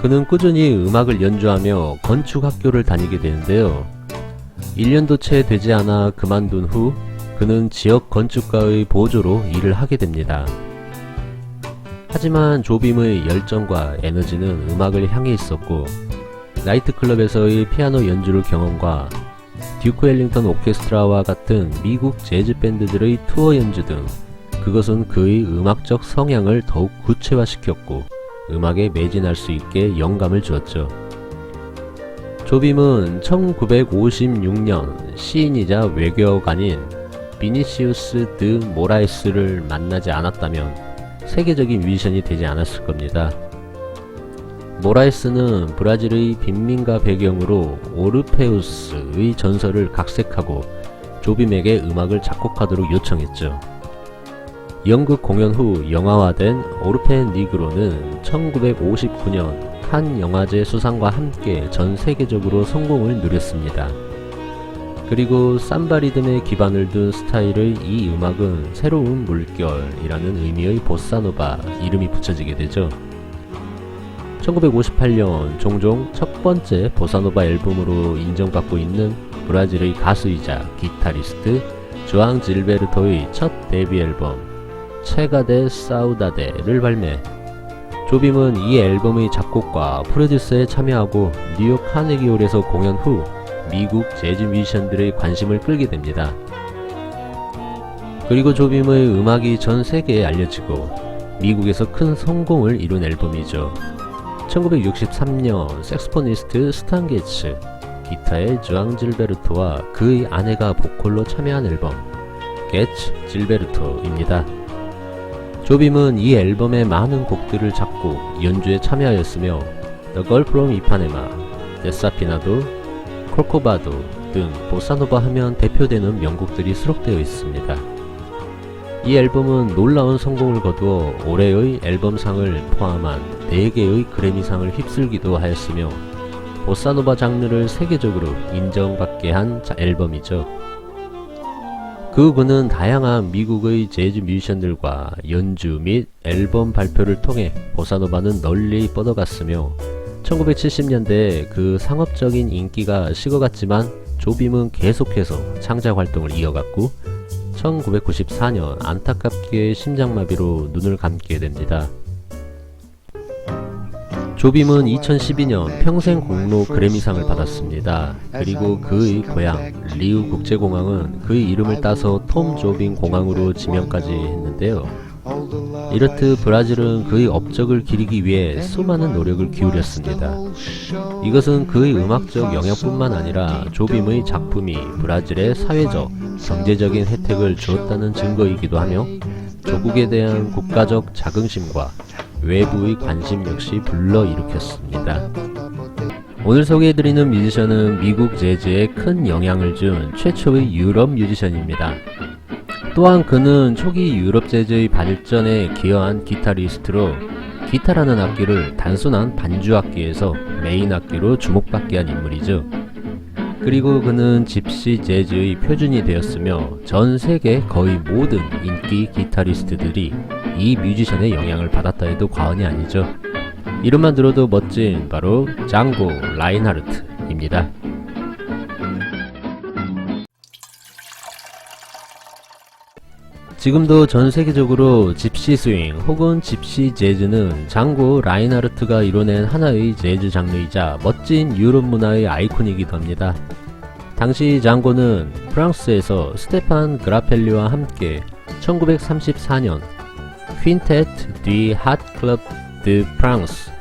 그는 꾸준히 음악을 연주하며 건축학교를 다니게 되는데요. 1년도 채 되지 않아 그만둔 후 그는 지역 건축가의 보조로 일을 하게 됩니다. 하지만 조빔의 열정과 에너지는 음악을 향해 있었고 나이트클럽에서의 피아노 연주를 경험과 듀크 웰링턴 오케스트라와 같은 미국 재즈 밴드들의 투어 연주 등 그것은 그의 음악적 성향을 더욱 구체화시켰고 음악에 매진할 수 있게 영감을 주었죠. 조빔은 1956년 시인이자 외교관인 비니시우스 드 모라에스를 만나지 않았다면 세계적인 뮤지션이 되지 않았을 겁니다. 모라에스는 브라질의 빈민가 배경으로 오르페우스의 전설을 각색하고 조빔에게 음악을 작곡하도록 요청했죠. 연극 공연 후 영화화된 오르페 니그로는 1959년 칸 영화제 수상과 함께 전 세계적으로 성공을 누렸습니다. 그리고 삼바 리듬에 기반을 둔 스타일의 이 음악은 새로운 물결이라는 의미의 보사노바 이름이 붙여지게 되죠. 1958년 종종 첫 번째 보사노바 앨범으로 인정받고 있는 브라질의 가수이자 기타리스트 조앙 질베르토의 첫 데뷔 앨범 체가 데 사우다데를 발매. 조빔은 이 앨범의 작곡과 프로듀서에 참여하고 뉴욕 카네기홀에서 공연 후 미국 재즈 뮤지션들의 관심을 끌게 됩니다. 그리고 조빔의 음악이 전 세계에 알려지고 미국에서 큰 성공을 이룬 앨범이죠. 1963년 색스포니스트 스탄 게츠, 기타의 조앙 질베르토와 그의 아내가 보컬로 참여한 앨범 게츠 질베르토입니다. 조빔은 이 앨범의 많은 곡들을 작곡, 연주에 참여하였으며 The Girl from Ipanema, 데사피나도, 콜코바도 등 보사노바 하면 대표되는 명곡들이 수록되어 있습니다. 이 앨범은 놀라운 성공을 거두어 올해의 앨범상을 포함한 4개의 그래미상을 휩쓸기도 하였으며 보사노바 장르를 세계적으로 인정받게 한 앨범이죠. 그 그는 다양한 미국의 재즈 뮤지션들과 연주 및 앨범 발표를 통해 보사노바는 널리 뻗어갔으며 1970년대에 그 상업적인 인기가 식어갔지만 조빔은 계속해서 창작 활동을 이어갔고 1994년 안타깝게 심장마비로 눈을 감게 됩니다. 조빔은 2012년 평생 공로 그래미상을 받았습니다. 그리고 그의 고향 리우 국제공항은 그의 이름을 따서 톰 조빔 공항으로 지명까지 했는데요. 이렇듯 브라질은 그의 업적을 기리기 위해 수많은 노력을 기울였습니다. 이것은 그의 음악적 영향뿐만 아니라 조빔의 작품이 브라질의 사회적, 경제적인 혜택을 주었다는 증거이기도 하며 조국에 대한 국가적 자긍심과 외부의 관심 역시 불러일으켰습니다. 오늘 소개해드리는 뮤지션은 미국 재즈에 큰 영향을 준 최초의 유럽 뮤지션입니다. 또한 그는 초기 유럽 재즈의 발전에 기여한 기타리스트로 기타라는 악기를 단순한 반주 악기에서 메인 악기로 주목받게 한 인물이죠. 그리고 그는 집시 재즈의 표준이 되었으며 전 세계 거의 모든 인기 기타리스트들이 이 뮤지션의 영향을 받았다 해도 과언이 아니죠. 이름만 들어도 멋진 바로 장고 라인하르트입니다. 지금도 전 세계적으로 집시 스윙 혹은 집시 재즈는 장고 라인하르트가 이뤄낸 하나의 재즈 장르이자 멋진 유럽 문화의 아이콘이기도 합니다. 당시 장고는 프랑스에서 스테판 그라펠리와 함께 1934년 퀸테트 디 핫클럽 드 프랑스,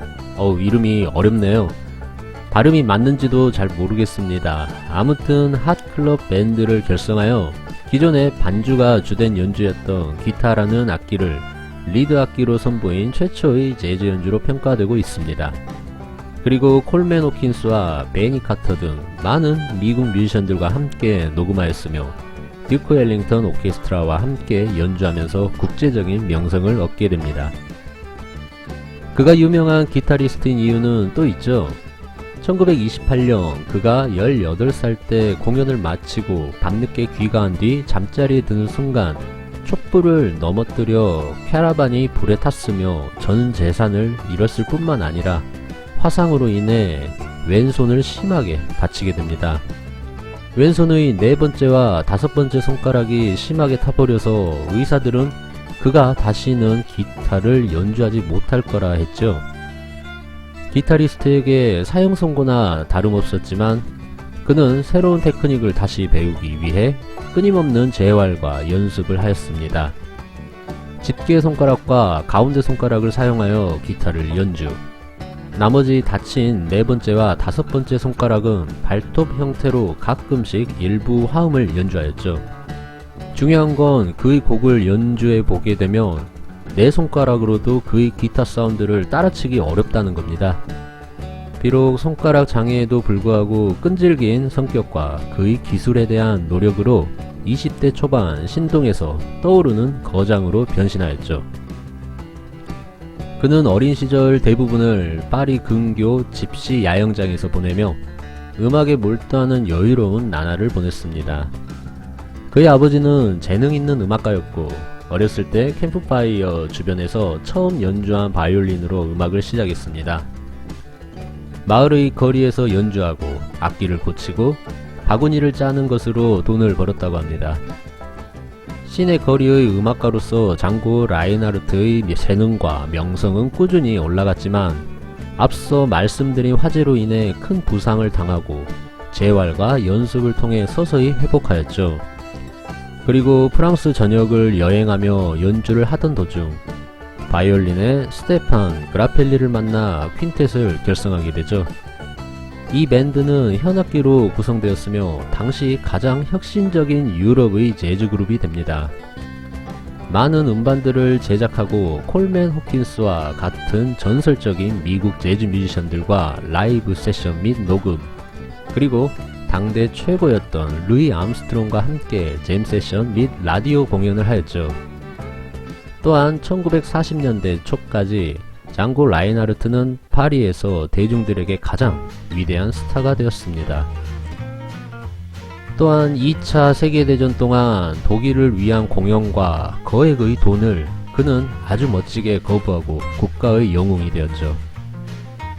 이름이 어렵네요. 발음이 맞는지도 잘 모르겠습니다. 아무튼 핫클럽 밴드를 결성하여 기존의 반주가 주된 연주였던 기타라는 악기를 리드 악기로 선보인 최초의 재즈 연주로 평가되고 있습니다. 그리고 콜맨 호킨스와 베니 카터 등 많은 미국 뮤지션들과 함께 녹음하였으며 듀크 엘링턴 오케스트라와 함께 연주하면서 국제적인 명성을 얻게 됩니다. 그가 유명한 기타리스트인 이유는 또 있죠. 1928년 그가 18살 때 공연을 마치고 밤늦게 귀가한 뒤 잠자리에 드는 순간 촛불을 넘어뜨려 캐러반이 불에 탔으며 전 재산을 잃었을 뿐만 아니라 화상으로 인해 왼손을 심하게 다치게 됩니다. 왼손의 네 번째와 다섯 번째 손가락이 심하게 타버려서 의사들은 그가 다시는 기타를 연주하지 못할 거라 했죠. 기타리스트에게 사형선고나 다름없었지만 그는 새로운 테크닉을 다시 배우기 위해 끊임없는 재활과 연습을 하였습니다. 집게 손가락과 가운데 손가락을 사용하여 기타를 연주, 나머지 다친 네 번째와 다섯 번째 손가락은 발톱 형태로 가끔씩 일부 화음을 연주하였죠. 중요한 건 그의 곡을 연주해 보게 되면 네 손가락으로도 그의 기타 사운드를 따라치기 어렵다는 겁니다. 비록 손가락 장애에도 불구하고 끈질긴 성격과 그의 기술에 대한 노력으로 20대 초반 신동에서 떠오르는 거장으로 변신하였죠. 그는 어린 시절 대부분을 파리 근교 집시 야영장에서 보내며 음악에 몰두하는 여유로운 나날을 보냈습니다. 그의 아버지는 재능 있는 음악가였고 어렸을 때 캠프파이어 주변에서 처음 연주한 바이올린으로 음악을 시작했습니다. 마을의 거리에서 연주하고 악기를 고치고 바구니를 짜는 것으로 돈을 벌었다고 합니다. 시내 거리의 음악가로서 장고 라인하르트의 재능과 명성은 꾸준히 올라갔지만 앞서 말씀드린 화재로 인해 큰 부상을 당하고 재활과 연습을 통해 서서히 회복하였죠. 그리고 프랑스 전역을 여행하며 연주를 하던 도중 바이올린의 스테판 그라펠리를 만나 퀸텟을 결성하게 되죠. 이 밴드는 현악기로 구성되었으며 당시 가장 혁신적인 유럽의 재즈 그룹이 됩니다. 많은 음반들을 제작하고 콜맨 호킨스와 같은 전설적인 미국 재즈 뮤지션들과 라이브 세션 및 녹음, 그리고 당대 최고였던 루이 암스트롱과 함께 잼 세션 및 라디오 공연을 하였죠. 또한 1940년대 초까지 장고 라인하르트는 파리에서 대중들에게 가장 위대한 스타가 되었습니다. 또한 2차 세계대전 동안 독일을 위한 공연과 거액의 돈을 그는 아주 멋지게 거부하고 국가의 영웅이 되었죠.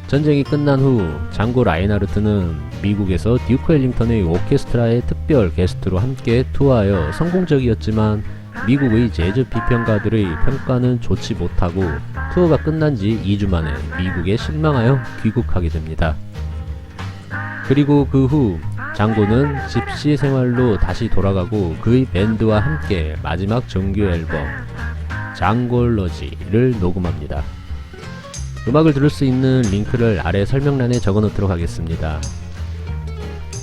전쟁이 끝난 후 장고 라인하르트는 미국에서 듀크 엘링턴의 오케스트라의 특별 게스트로 함께 투어하여 성공적이었지만 미국의 재즈 비평가들의 평가는 좋지 못하고 투어가 끝난 지 2주 만에 미국에 실망하여 귀국하게 됩니다. 그리고 그 후 장고는 집시 생활로 다시 돌아가고 그의 밴드와 함께 마지막 정규 앨범 장골러지를 녹음합니다. 음악을 들을 수 있는 링크를 아래 설명란에 적어놓도록 하겠습니다.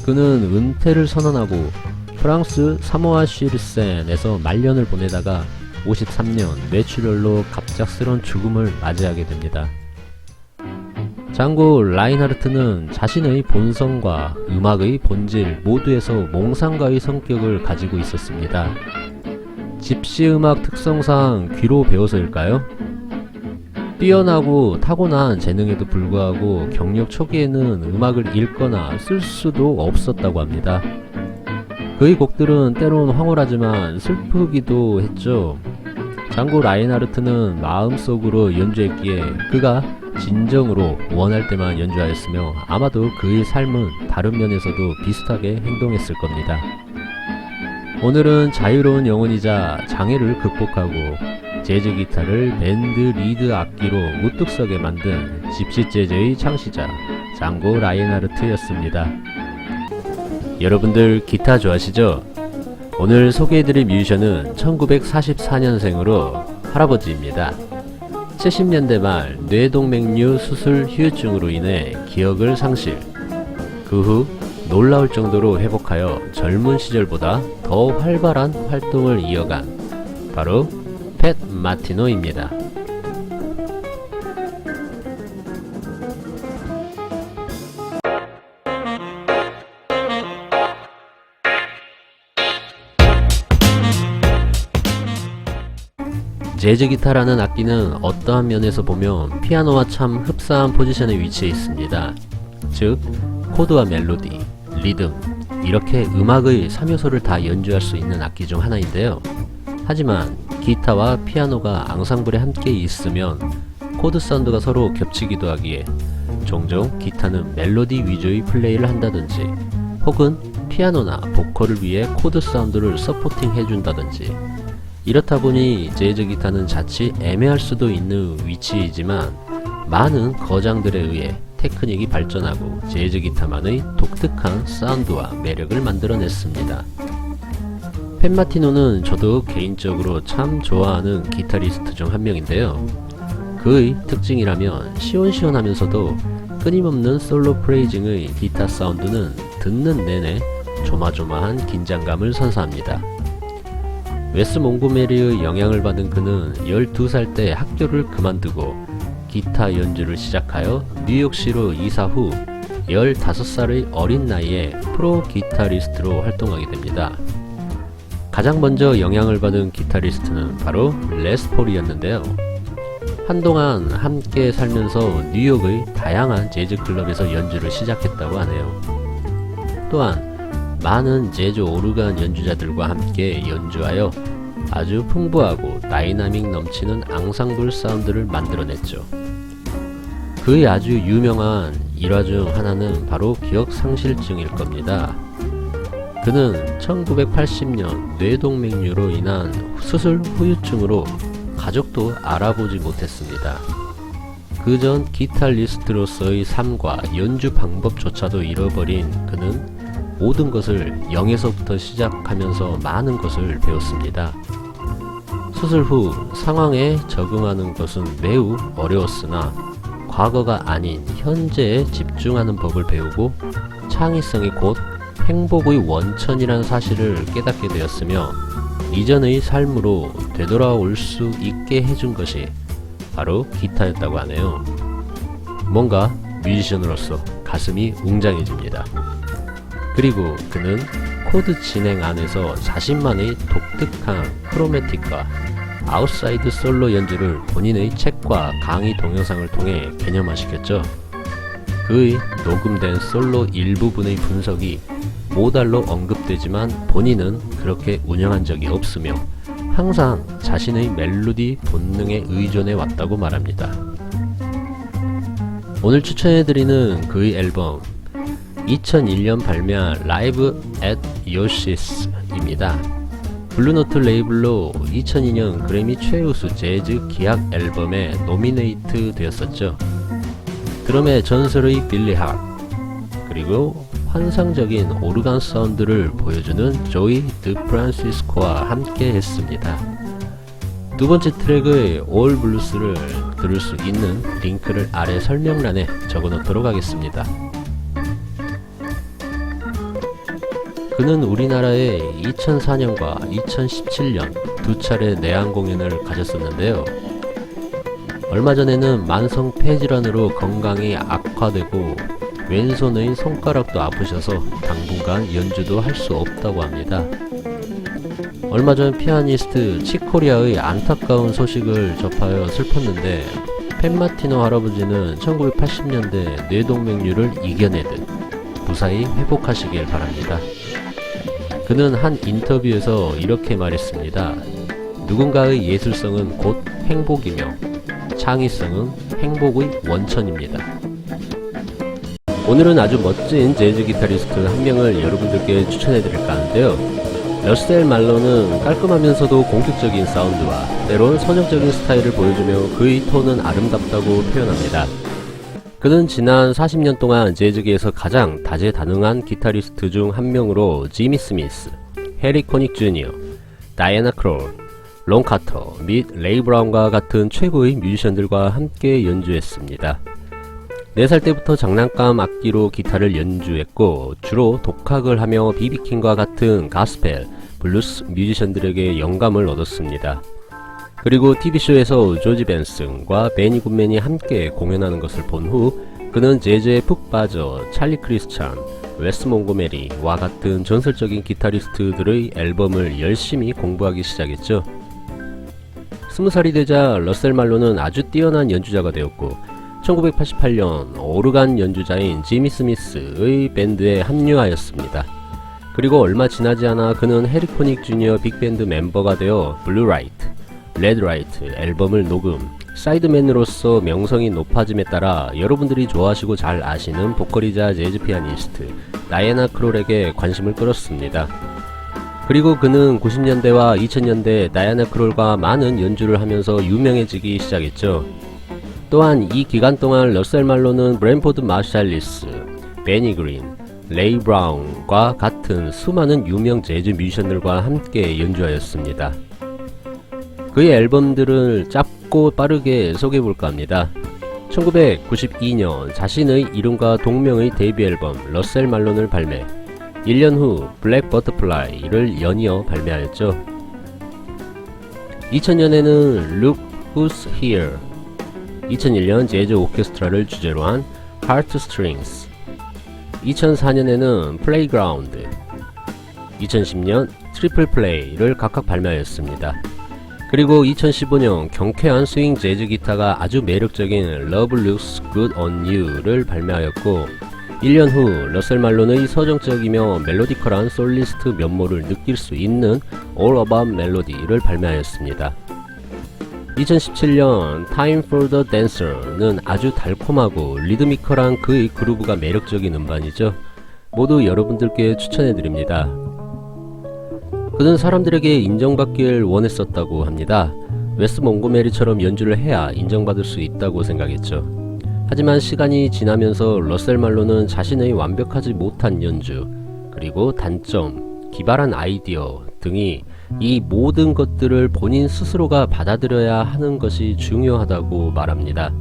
그는 은퇴를 선언하고 프랑스 사모아 쉬르센에서 말년을 보내다가 53년 뇌출혈로 갑작스런 죽음을 맞이하게 됩니다. 장고 라인하르트는 자신의 본성과 음악의 본질 모두에서 몽상가의 성격을 가지고 있었습니다. 집시 음악 특성상 귀로 배워서일까요? 뛰어나고 타고난 재능에도 불구하고 경력 초기에는 음악을 읽거나 쓸 수도 없었다고 합니다. 그의 곡들은 때론 황홀하지만 슬프기도 했죠. 장고 라인하르트는 마음속으로 연주했기에 그가 진정으로 원할 때만 연주하였으며 아마도 그의 삶은 다른 면에서도 비슷하게 행동했을 겁니다. 오늘은 자유로운 영혼이자 장애를 극복하고 재즈 기타를 밴드 리드 악기로 우뚝 서게 만든 집시 재즈의 창시자 장고 라인하르트였습니다. 여러분들 기타 좋아하시죠? 오늘 소개해드릴 뮤지션은 1944년생으로 할아버지입니다. 70년대 말 뇌동맥류 수술 후유증으로 인해 기억을 상실, 그 후 놀라울 정도로 회복하여 젊은 시절보다 더 활발한 활동을 이어간 바로 팻 마티노입니다. 재즈 기타라는 악기는 어떠한 면에서 보면 피아노와 참 흡사한 포지션에 위치해 있습니다. 즉, 코드와 멜로디, 리듬, 이렇게 음악의 3요소를 다 연주할 수 있는 악기 중 하나인데요. 하지만 기타와 피아노가 앙상블에 함께 있으면 코드 사운드가 서로 겹치기도 하기에 종종 기타는 멜로디 위주의 플레이를 한다든지 혹은 피아노나 보컬을 위해 코드 사운드를 서포팅 해준다든지, 이렇다 보니 재즈 기타는 자칫 애매할 수도 있는 위치이지만 많은 거장들에 의해 테크닉이 발전하고 재즈 기타만의 독특한 사운드와 매력을 만들어냈습니다. 팻 마티노는 저도 개인적으로 참 좋아하는 기타리스트 중 한 명인데요. 그의 특징이라면 시원시원하면서도 끊임없는 솔로 프레이징의 기타 사운드는 듣는 내내 조마조마한 긴장감을 선사합니다. 웨스 몽고메리의 영향을 받은 그는 12살 때 학교를 그만두고 기타 연주를 시작하여 뉴욕시로 이사 후 15살의 어린 나이에 프로 기타리스트로 활동하게 됩니다. 가장 먼저 영향을 받은 기타리스트는 바로 레스 폴이었는데요. 한동안 함께 살면서 뉴욕의 다양한 재즈 클럽에서 연주를 시작했다고 하네요. 또한 많은 재즈 오르간 연주자들과 함께 연주하여 아주 풍부하고 다이나믹 넘치는 앙상블 사운드를 만들어냈죠. 그의 아주 유명한 일화 중 하나는 바로 기억상실증일 겁니다. 그는 1980년 뇌동맥류로 인한 수술 후유증으로 가족도 알아보지 못했습니다. 그전 기타리스트로서의 삶과 연주 방법조차도 잃어버린 그는 모든 것을 0에서부터 시작하면서 많은 것을 배웠습니다. 수술 후 상황에 적응하는 것은 매우 어려웠으나 과거가 아닌 현재에 집중하는 법을 배우고 창의성이 곧 행복의 원천이라는 사실을 깨닫게 되었으며 이전의 삶으로 되돌아올 수 있게 해준 것이 바로 기타였다고 하네요. 뭔가 뮤지션으로서 가슴이 웅장해집니다. 그리고 그는 코드 진행 안에서 자신만의 독특한 크로매틱과 아웃사이드 솔로 연주를 본인의 책과 강의 동영상을 통해 개념화시켰죠. 그의 녹음된 솔로 일부분의 분석이 모달로 언급되지만 본인은 그렇게 운영한 적이 없으며 항상 자신의 멜로디 본능에 의존해 왔다고 말합니다. 오늘 추천해드리는 그의 앨범 2001년 발매한 라이브 앳 요시스입니다. 블루노트 레이블로 2002년 그래미 최우수 재즈 기악 앨범에 노미네이트 되었었죠. 드럼의 전설의 빌리 핫, 그리고 환상적인 오르간 사운드를 보여주는 조이 드 프란시스코와 함께 했습니다. 두 번째 트랙의 올 블루스를 들을 수 있는 링크를 아래 설명란에 적어 놓도록 하겠습니다. 그는 우리나라에 2004년과 2017년 두 차례 내한 공연을 가졌었는데요. 얼마 전에는 만성 폐질환으로 건강이 악화되고 왼손의 손가락도 아프셔서 당분간 연주도 할 수 없다고 합니다. 얼마 전 피아니스트 치코리아의 안타까운 소식을 접하여 슬펐는데 팬 마티노 할아버지는 1980년대 뇌동맥류를 이겨내듯 무사히 회복하시길 바랍니다. 그는 한 인터뷰에서 이렇게 말했습니다. 누군가의 예술성은 곧 행복이며 창의성은 행복의 원천입니다. 오늘은 아주 멋진 재즈 기타리스트 한 명을 여러분들께 추천해드릴까 하는데요. 러셀 말론은 깔끔하면서도 공격적인 사운드와 때론 선정적인 스타일을 보여주며 그의 톤은 아름답다고 표현합니다. 그는 지난 40년 동안 재즈계에서 가장 다재다능한 기타리스트 중 한 명으로 지미 스미스, 해리 코닉 주니어, 다이애나 크롤, 론 카터 및 레이 브라운과 같은 최고의 뮤지션들과 함께 연주했습니다. 4살 때부터 장난감 악기로 기타를 연주했고 주로 독학을 하며 비비킹과 같은 가스펠, 블루스 뮤지션들에게 영감을 얻었습니다. 그리고 TV쇼에서 조지 벤슨과 베니 굿맨이 함께 공연하는 것을 본 후 그는 재즈에 푹 빠져 찰리 크리스찬, 웨스 몽고메리와 같은 전설적인 기타리스트들의 앨범을 열심히 공부하기 시작했죠. 20살이 되자 러셀 말론은 아주 뛰어난 연주자가 되었고 1988년 오르간 연주자인 지미 스미스의 밴드에 합류하였습니다. 그리고 얼마 지나지 않아 그는 해리 코닉 주니어 빅밴드 멤버가 되어 블루라이트, 레드라이트 앨범을 녹음, 사이드맨으로서 명성이 높아짐에 따라 여러분들이 좋아하시고 잘 아시는 보컬이자 재즈 피아니스트 다이애나 크롤에게 관심을 끌었습니다. 그리고 그는 90년대와 2000년대 다이애나 크롤과 많은 연주를 하면서 유명해지기 시작했죠. 또한 이 기간 동안 러셀 말론은 브랜포드 마샬리스, 베니 그린, 레이 브라운과 같은 수많은 유명 재즈 뮤지션들과 함께 연주하였습니다. 그의 앨범들을 짧고 빠르게 소개해볼까 합니다. 1992년 자신의 이름과 동명의 데뷔 앨범 러셀 말론을 발매, 1년 후 블랙 버터플라이를 연이어 발매하였죠. 2000년에는 Look Who's Here, 2001년 재즈 오케스트라를 주제로 한 Heartstrings, 2004년에는 Playground, 2010년 트리플 플레이를 각각 발매하였습니다. 그리고 2015년 경쾌한 스윙 재즈 기타가 아주 매력적인 Love Looks Good on You를 발매하였고 1년 후 러셀 말론의 서정적이며 멜로디컬한 솔리스트 면모를 느낄 수 있는 All About Melody를 발매하였습니다. 2017년 Time for the Dancer는 아주 달콤하고 리드미컬한 그의 그루브가 매력적인 음반이죠. 모두 여러분들께 추천해드립니다. 그는 사람들에게 인정받길 원했었다고 합니다. 웨스 몽고메리처럼 연주를 해야 인정받을 수 있다고 생각했죠. 하지만 시간이 지나면서 러셀 말론은 자신의 완벽하지 못한 연주, 그리고 단점, 기발한 아이디어 등이 이 모든 것들을 본인 스스로가 받아들여야 하는 것이 중요하다고 말합니다.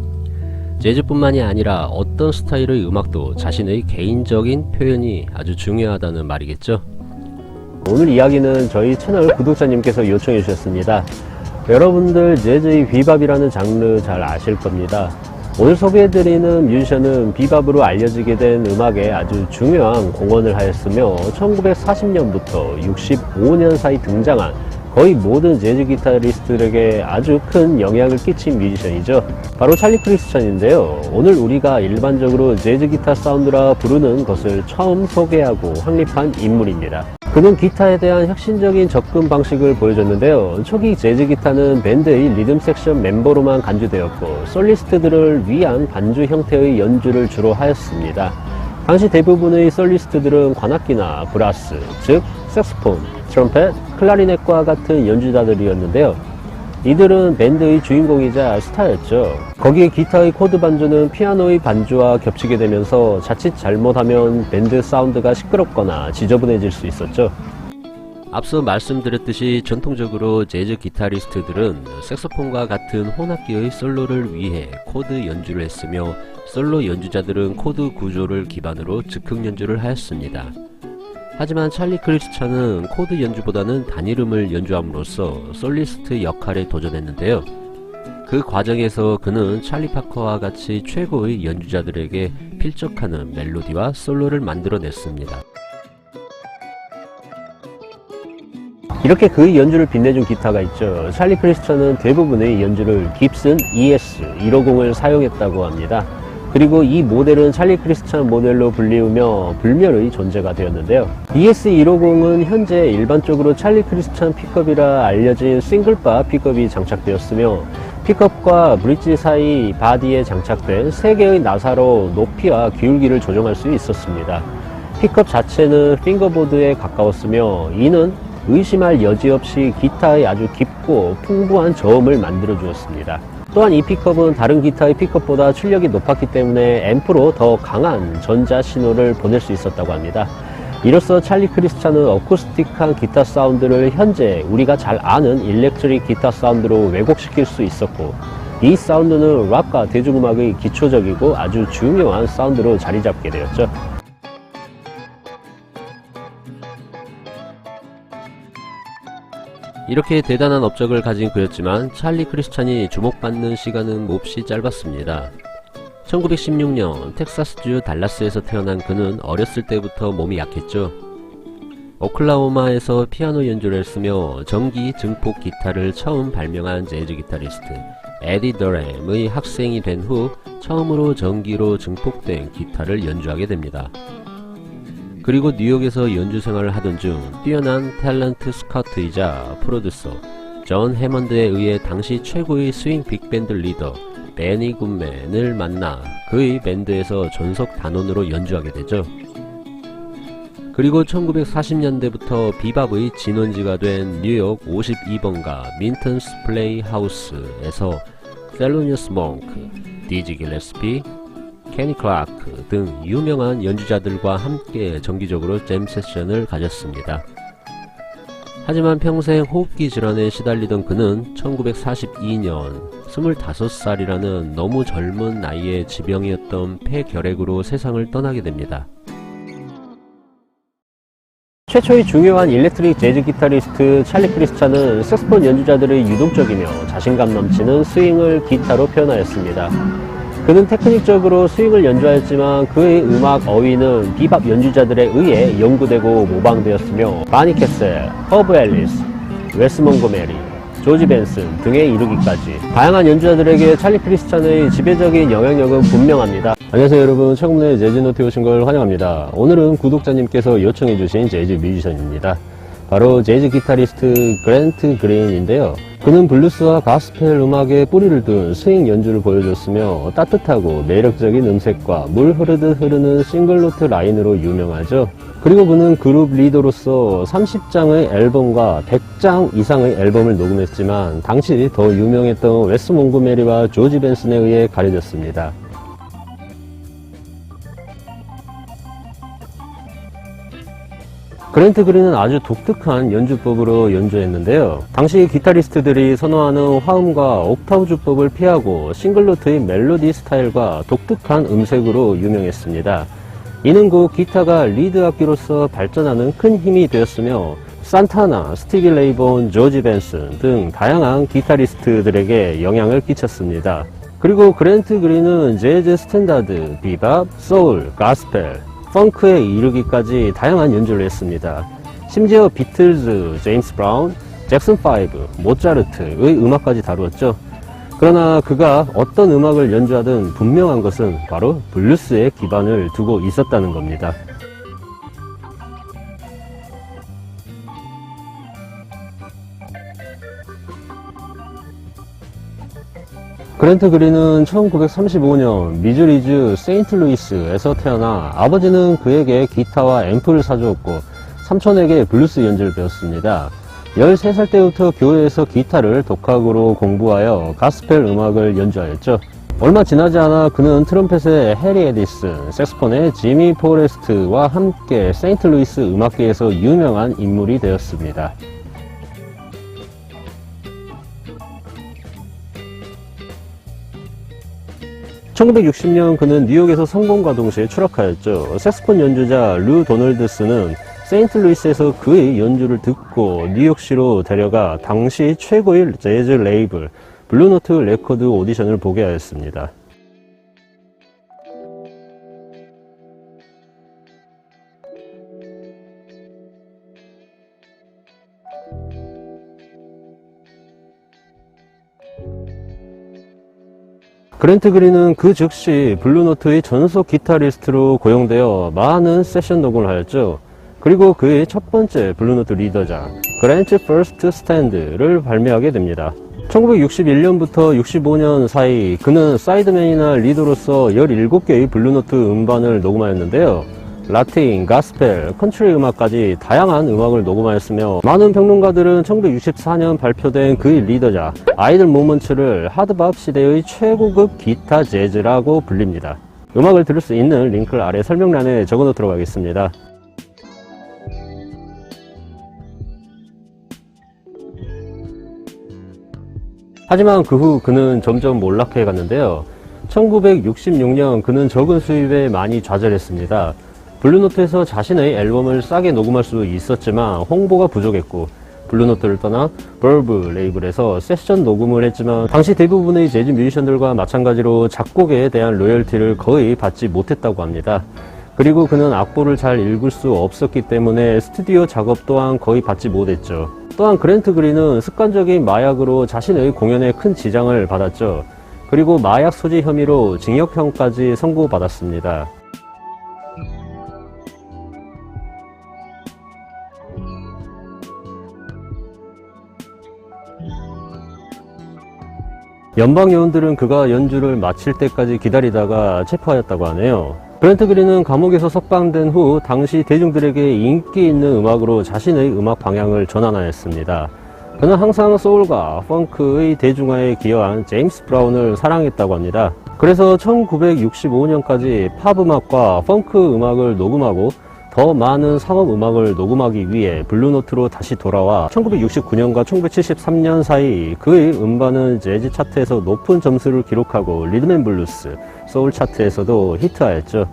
재즈뿐만이 아니라 어떤 스타일의 음악도 자신의 개인적인 표현이 아주 중요하다는 말이겠죠. 오늘 이야기는 저희 채널 구독자님께서 요청해 주셨습니다. 여러분들 재즈의 비밥이라는 장르 잘 아실 겁니다. 오늘 소개해드리는 뮤지션은 비밥으로 알려지게 된 음악에 아주 중요한 공헌을 하였으며 1940년부터 65년 사이 등장한 거의 모든 재즈 기타리스트들에게 아주 큰 영향을 끼친 뮤지션이죠. 바로 찰리 크리스찬인데요. 오늘 우리가 일반적으로 재즈 기타 사운드라 부르는 것을 처음 소개하고 확립한 인물입니다. 그는 기타에 대한 혁신적인 접근 방식을 보여줬는데요. 초기 재즈 기타는 밴드의 리듬 섹션 멤버로만 간주되었고 솔리스트들을 위한 반주 형태의 연주를 주로 하였습니다. 당시 대부분의 솔리스트들은 관악기나 브라스, 즉 색소폰, 트럼펫, 클라리넷과 같은 연주자들이었는데요. 이들은 밴드의 주인공이자 스타였죠. 거기에 기타의 코드 반주는 피아노의 반주와 겹치게 되면서 자칫 잘못하면 밴드 사운드가 시끄럽거나 지저분해질 수 있었죠. 앞서 말씀드렸듯이 전통적으로 재즈 기타리스트들은 색소폰과 같은 혼악기의 솔로를 위해 코드 연주를 했으며 솔로 연주자들은 코드 구조를 기반으로 즉흥 연주를 하였습니다. 하지만 찰리 크리스찬은 코드 연주보다는 단일음을 연주함으로써 솔리스트 역할에 도전했는데요. 그 과정에서 그는 찰리 파커와 같이 최고의 연주자들에게 필적하는 멜로디와 솔로를 만들어냈습니다. 이렇게 그의 연주를 빛내준 기타가 있죠. 찰리 크리스찬은 대부분의 연주를 깁슨 ES 150을 사용했다고 합니다. 그리고 이 모델은 찰리 크리스찬 모델로 불리우며 불멸의 존재가 되었는데요. ES 150은 현재 일반적으로 찰리 크리스찬 픽업이라 알려진 싱글바 픽업이 장착되었으며, 픽업과 브릿지 사이 바디에 장착된 3개의 나사로 높이와 기울기를 조정할 수 있었습니다. 픽업 자체는 핑거보드에 가까웠으며, 이는 의심할 여지 없이 기타의 아주 깊고 풍부한 저음을 만들어 주었습니다. 또한 이 픽업은 다른 기타의 픽업보다 출력이 높았기 때문에 앰프로 더 강한 전자 신호를 보낼 수 있었다고 합니다. 이로써 찰리 크리스찬은 어쿠스틱한 기타 사운드를 현재 우리가 잘 아는 일렉트릭 기타 사운드로 왜곡시킬 수 있었고, 이 사운드는 락과 대중음악의 기초적이고 아주 중요한 사운드로 자리 잡게 되었죠. 이렇게 대단한 업적을 가진 그였지만 찰리 크리스찬이 주목받는 시간은 몹시 짧았습니다. 1916년 텍사스주 달라스에서 태어난 그는 어렸을 때부터 몸이 약했죠. 오클라호마에서 피아노 연주를 했으며 전기 증폭 기타를 처음 발명한 재즈 기타리스트 에디 더램의 학생이 된 후 처음으로 전기로 증폭된 기타를 연주하게 됩니다. 그리고 뉴욕에서 연주 생활을 하던 중 뛰어난 탤런트 스카우트이자 프로듀서 존 해먼드에 의해 당시 최고의 스윙 빅밴드 리더 베니 굿맨을 만나 그의 밴드에서 전속 단원으로 연주하게 되죠. 그리고 1940년대부터 비밥의 진원지가 된 뉴욕 52번가 민턴스 플레이 하우스에서 셀루니어스 몽크, 디지 길레스피, 케니 클라크 등 유명한 연주자들과 함께 정기적으로 잼 세션을 가졌습니다. 하지만 평생 호흡기 질환에 시달리던 그는 1942년 25살이라는 너무 젊은 나이에 지병이었던 폐결핵으로 세상을 떠나게 됩니다. 최초의 중요한 일렉트릭 재즈 기타리스트 찰리 크리스찬은 색소폰 연주자들의 유동적이며 자신감 넘치는 스윙을 기타로 표현하였습니다. 그는 테크닉적으로 스윙을 연주하였지만 그의 음악 어휘는 비밥 연주자들에 의해 연구되고 모방되었으며 바니 캐셀, 허브 앨리스, 웨스 몽고메리, 조지 벤슨 등에 이르기까지 다양한 연주자들에게 찰리 크리스찬의 지배적인 영향력은 분명합니다. 안녕하세요 여러분, 최근에 재즈노트에 오신 걸 환영합니다. 오늘은 구독자님께서 요청해주신 재즈 뮤지션입니다. 바로 재즈 기타리스트 그랜트 그린인데요. 그는 블루스와 가스펠 음악에 뿌리를 둔 스윙 연주를 보여줬으며 따뜻하고 매력적인 음색과 물 흐르듯 흐르는 싱글노트 라인으로 유명하죠. 그리고 그는 그룹 리더로서 30장의 앨범과 100장 이상의 앨범을 녹음했지만 당시 더 유명했던 웨스 몽고메리와 조지 벤슨에 의해 가려졌습니다. 그랜트 그린은 아주 독특한 연주법으로 연주했는데요. 당시 기타리스트들이 선호하는 화음과 옥타브 주법을 피하고 싱글노트의 멜로디 스타일과 독특한 음색으로 유명했습니다. 이는 그 기타가 리드 악기로서 발전하는 큰 힘이 되었으며 산타나, 스티비 레이본, 조지 벤슨 등 다양한 기타리스트들에게 영향을 끼쳤습니다. 그리고 그랜트 그린은 재즈 스탠다드, 비밥, 소울, 가스펠, 펑크에 이르기까지 다양한 연주를 했습니다. 심지어 비틀즈, 제임스 브라운, 잭슨 5, 모차르트의 음악까지 다루었죠. 그러나 그가 어떤 음악을 연주하든 분명한 것은 바로 블루스에 기반을 두고 있었다는 겁니다. 그랜트 그린은 1935년 미주리주 세인트루이스에서 태어나 아버지는 그에게 기타와 앰프를 사주었고 삼촌에게 블루스 연주를 배웠습니다. 13살 때부터 교회에서 기타를 독학으로 공부하여 가스펠 음악을 연주하였죠. 얼마 지나지 않아 그는 트럼펫의 해리 에디슨, 색소폰의 지미 포레스트와 함께 세인트루이스 음악계에서 유명한 인물이 되었습니다. 1960년 그는 뉴욕에서 성공과 동시에 추락하였죠. 색소폰 연주자 루 도널드스는 세인트루이스에서 그의 연주를 듣고 뉴욕시로 데려가 당시 최고의 재즈 레이블 블루노트 레코드 오디션을 보게 하였습니다. 그랜트 그린은 그 즉시 블루노트의 전속 기타리스트로 고용되어 많은 세션 녹음을 하였죠. 그리고 그의 첫 번째 블루노트 리더작 그랜트 퍼스트 스탠드를 발매하게 됩니다. 1961년부터 65년 사이 그는 사이드맨이나 리더로서 17개의 블루노트 음반을 녹음하였는데요. 라틴, 가스펠, 컨트리 음악까지 다양한 음악을 녹음하였으며 많은 평론가들은 1964년 발표된 그의 리더작 아이들 모먼츠를 하드밥 시대의 최고급 기타 재즈라고 불립니다. 음악을 들을 수 있는 링크를 아래 설명란에 적어 놓도록 하겠습니다. 하지만 그 후 그는 점점 몰락해 갔는데요. 1966년 그는 적은 수입에 많이 좌절했습니다. 블루노트에서 자신의 앨범을 싸게 녹음할 수 있었지만 홍보가 부족했고 블루노트를 떠나 벌브 레이블에서 세션 녹음을 했지만 당시 대부분의 재즈 뮤지션들과 마찬가지로 작곡에 대한 로열티를 거의 받지 못했다고 합니다. 그리고 그는 악보를 잘 읽을 수 없었기 때문에 스튜디오 작업 또한 거의 받지 못했죠. 또한 그랜트 그린은 습관적인 마약으로 자신의 공연에 큰 지장을 받았죠. 그리고 마약 소지 혐의로 징역형까지 선고받았습니다. 연방요원들은 그가 연주를 마칠 때까지 기다리다가 체포하였다고 하네요. 그랜트 그린은 감옥에서 석방된 후 당시 대중들에게 인기 있는 음악으로 자신의 음악 방향을 전환하였습니다. 그는 항상 소울과 펑크의 대중화에 기여한 제임스 브라운을 사랑했다고 합니다. 그래서 1965년까지 팝 음악과 펑크 음악을 녹음하고 더 많은 상업 음악을 녹음하기 위해 블루노트로 다시 돌아와 1969년과 1973년 사이 그의 음반은 재즈 차트에서 높은 점수를 기록하고 리듬앤블루스, 소울 차트에서도 히트하였죠.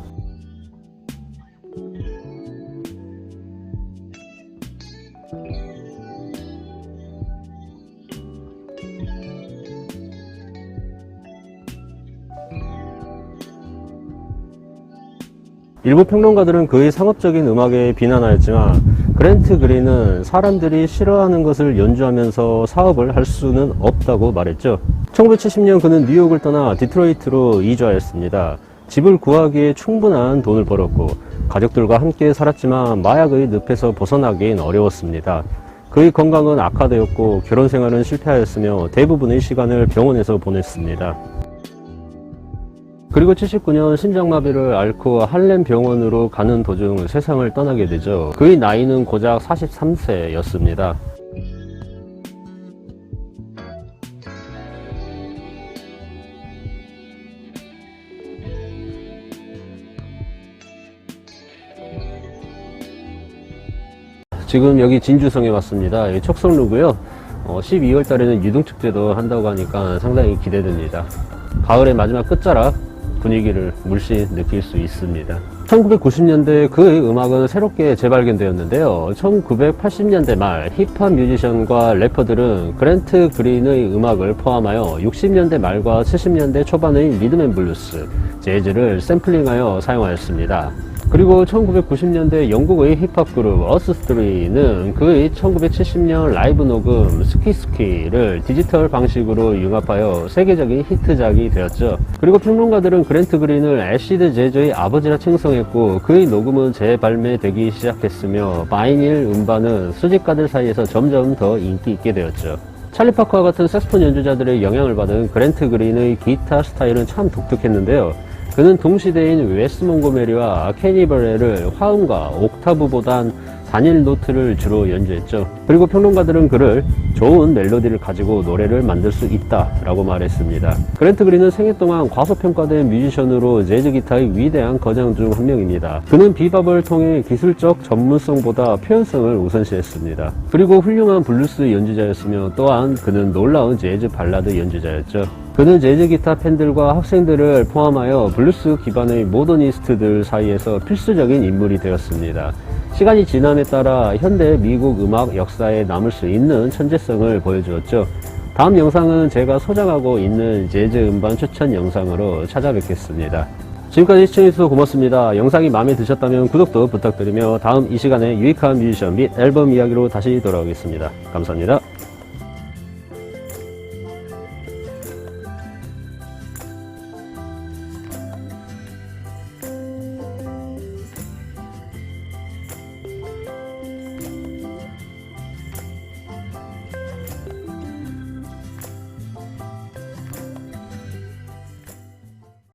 일부 평론가들은 그의 상업적인 음악에 비난하였지만 그랜트 그린은 사람들이 싫어하는 것을 연주하면서 사업을 할 수는 없다고 말했죠. 1970년 그는 뉴욕을 떠나 디트로이트로 이주하였습니다. 집을 구하기에 충분한 돈을 벌었고 가족들과 함께 살았지만 마약의 늪에서 벗어나긴 어려웠습니다. 그의 건강은 악화되었고 결혼 생활은 실패하였으며 대부분의 시간을 병원에서 보냈습니다. 그리고 79년 심장마비를 앓고 할렘 병원으로 가는 도중 세상을 떠나게 되죠. 그의 나이는 고작 43세였습니다. 지금 여기 진주성에 왔습니다. 여기 척성루고요. 12월 달에는 유등축제도 한다고 하니까 상당히 기대됩니다. 가을의 마지막 끝자락 분위기를 물씬 느낄 수 있습니다. 1990년대 그의 음악은 새롭게 재발견되었는데요. 1980년대 말 힙합 뮤지션과 래퍼들은 그랜트 그린의 음악을 포함하여 60년대 말과 70년대 초반의 리듬앤블루스, 재즈를 샘플링하여 사용하였습니다. 그리고 1990년대 영국의 힙합 그룹 어스3는 그의 1970년 라이브 녹음 스키스키를 디지털 방식으로 융합하여 세계적인 히트작이 되었죠. 그리고 평론가들은 그랜트 그린을 애시드 재즈의 아버지라稱성했고 그의 녹음은 재발매되기 시작했으며 바이닐 음반은 수집가들 사이에서 점점 더 인기 있게 되었죠. 찰리 파커와 같은 색소폰 연주자들의 영향을 받은 그랜트 그린의 기타 스타일은 참 독특했는데요. 그는 동시대인 웨스 몽고메리와 케니 버렐을 화음과 옥타브보단 단일 노트를 주로 연주했죠. 그리고 평론가들은 그를 좋은 멜로디를 가지고 노래를 만들 수 있다 라고 말했습니다. 그랜트 그린은 생애 동안 과소평가된 뮤지션으로 재즈 기타의 위대한 거장 중 한 명입니다. 그는 비밥을 통해 기술적 전문성보다 표현성을 우선시했습니다. 그리고 훌륭한 블루스 연주자였으며 또한 그는 놀라운 재즈 발라드 연주자였죠. 그는 재즈 기타 팬들과 학생들을 포함하여 블루스 기반의 모더니스트들 사이에서 필수적인 인물이 되었습니다. 시간이 지남에 따라 현대 미국 음악 역사에 남을 수 있는 천재성을 보여주었죠. 다음 영상은 제가 소장하고 있는 재즈 음반 추천 영상으로 찾아뵙겠습니다. 지금까지 시청해주셔서 고맙습니다. 영상이 마음에 드셨다면 구독도 부탁드리며 다음 이 시간에 유익한 뮤지션 및 앨범 이야기로 다시 돌아오겠습니다. 감사합니다.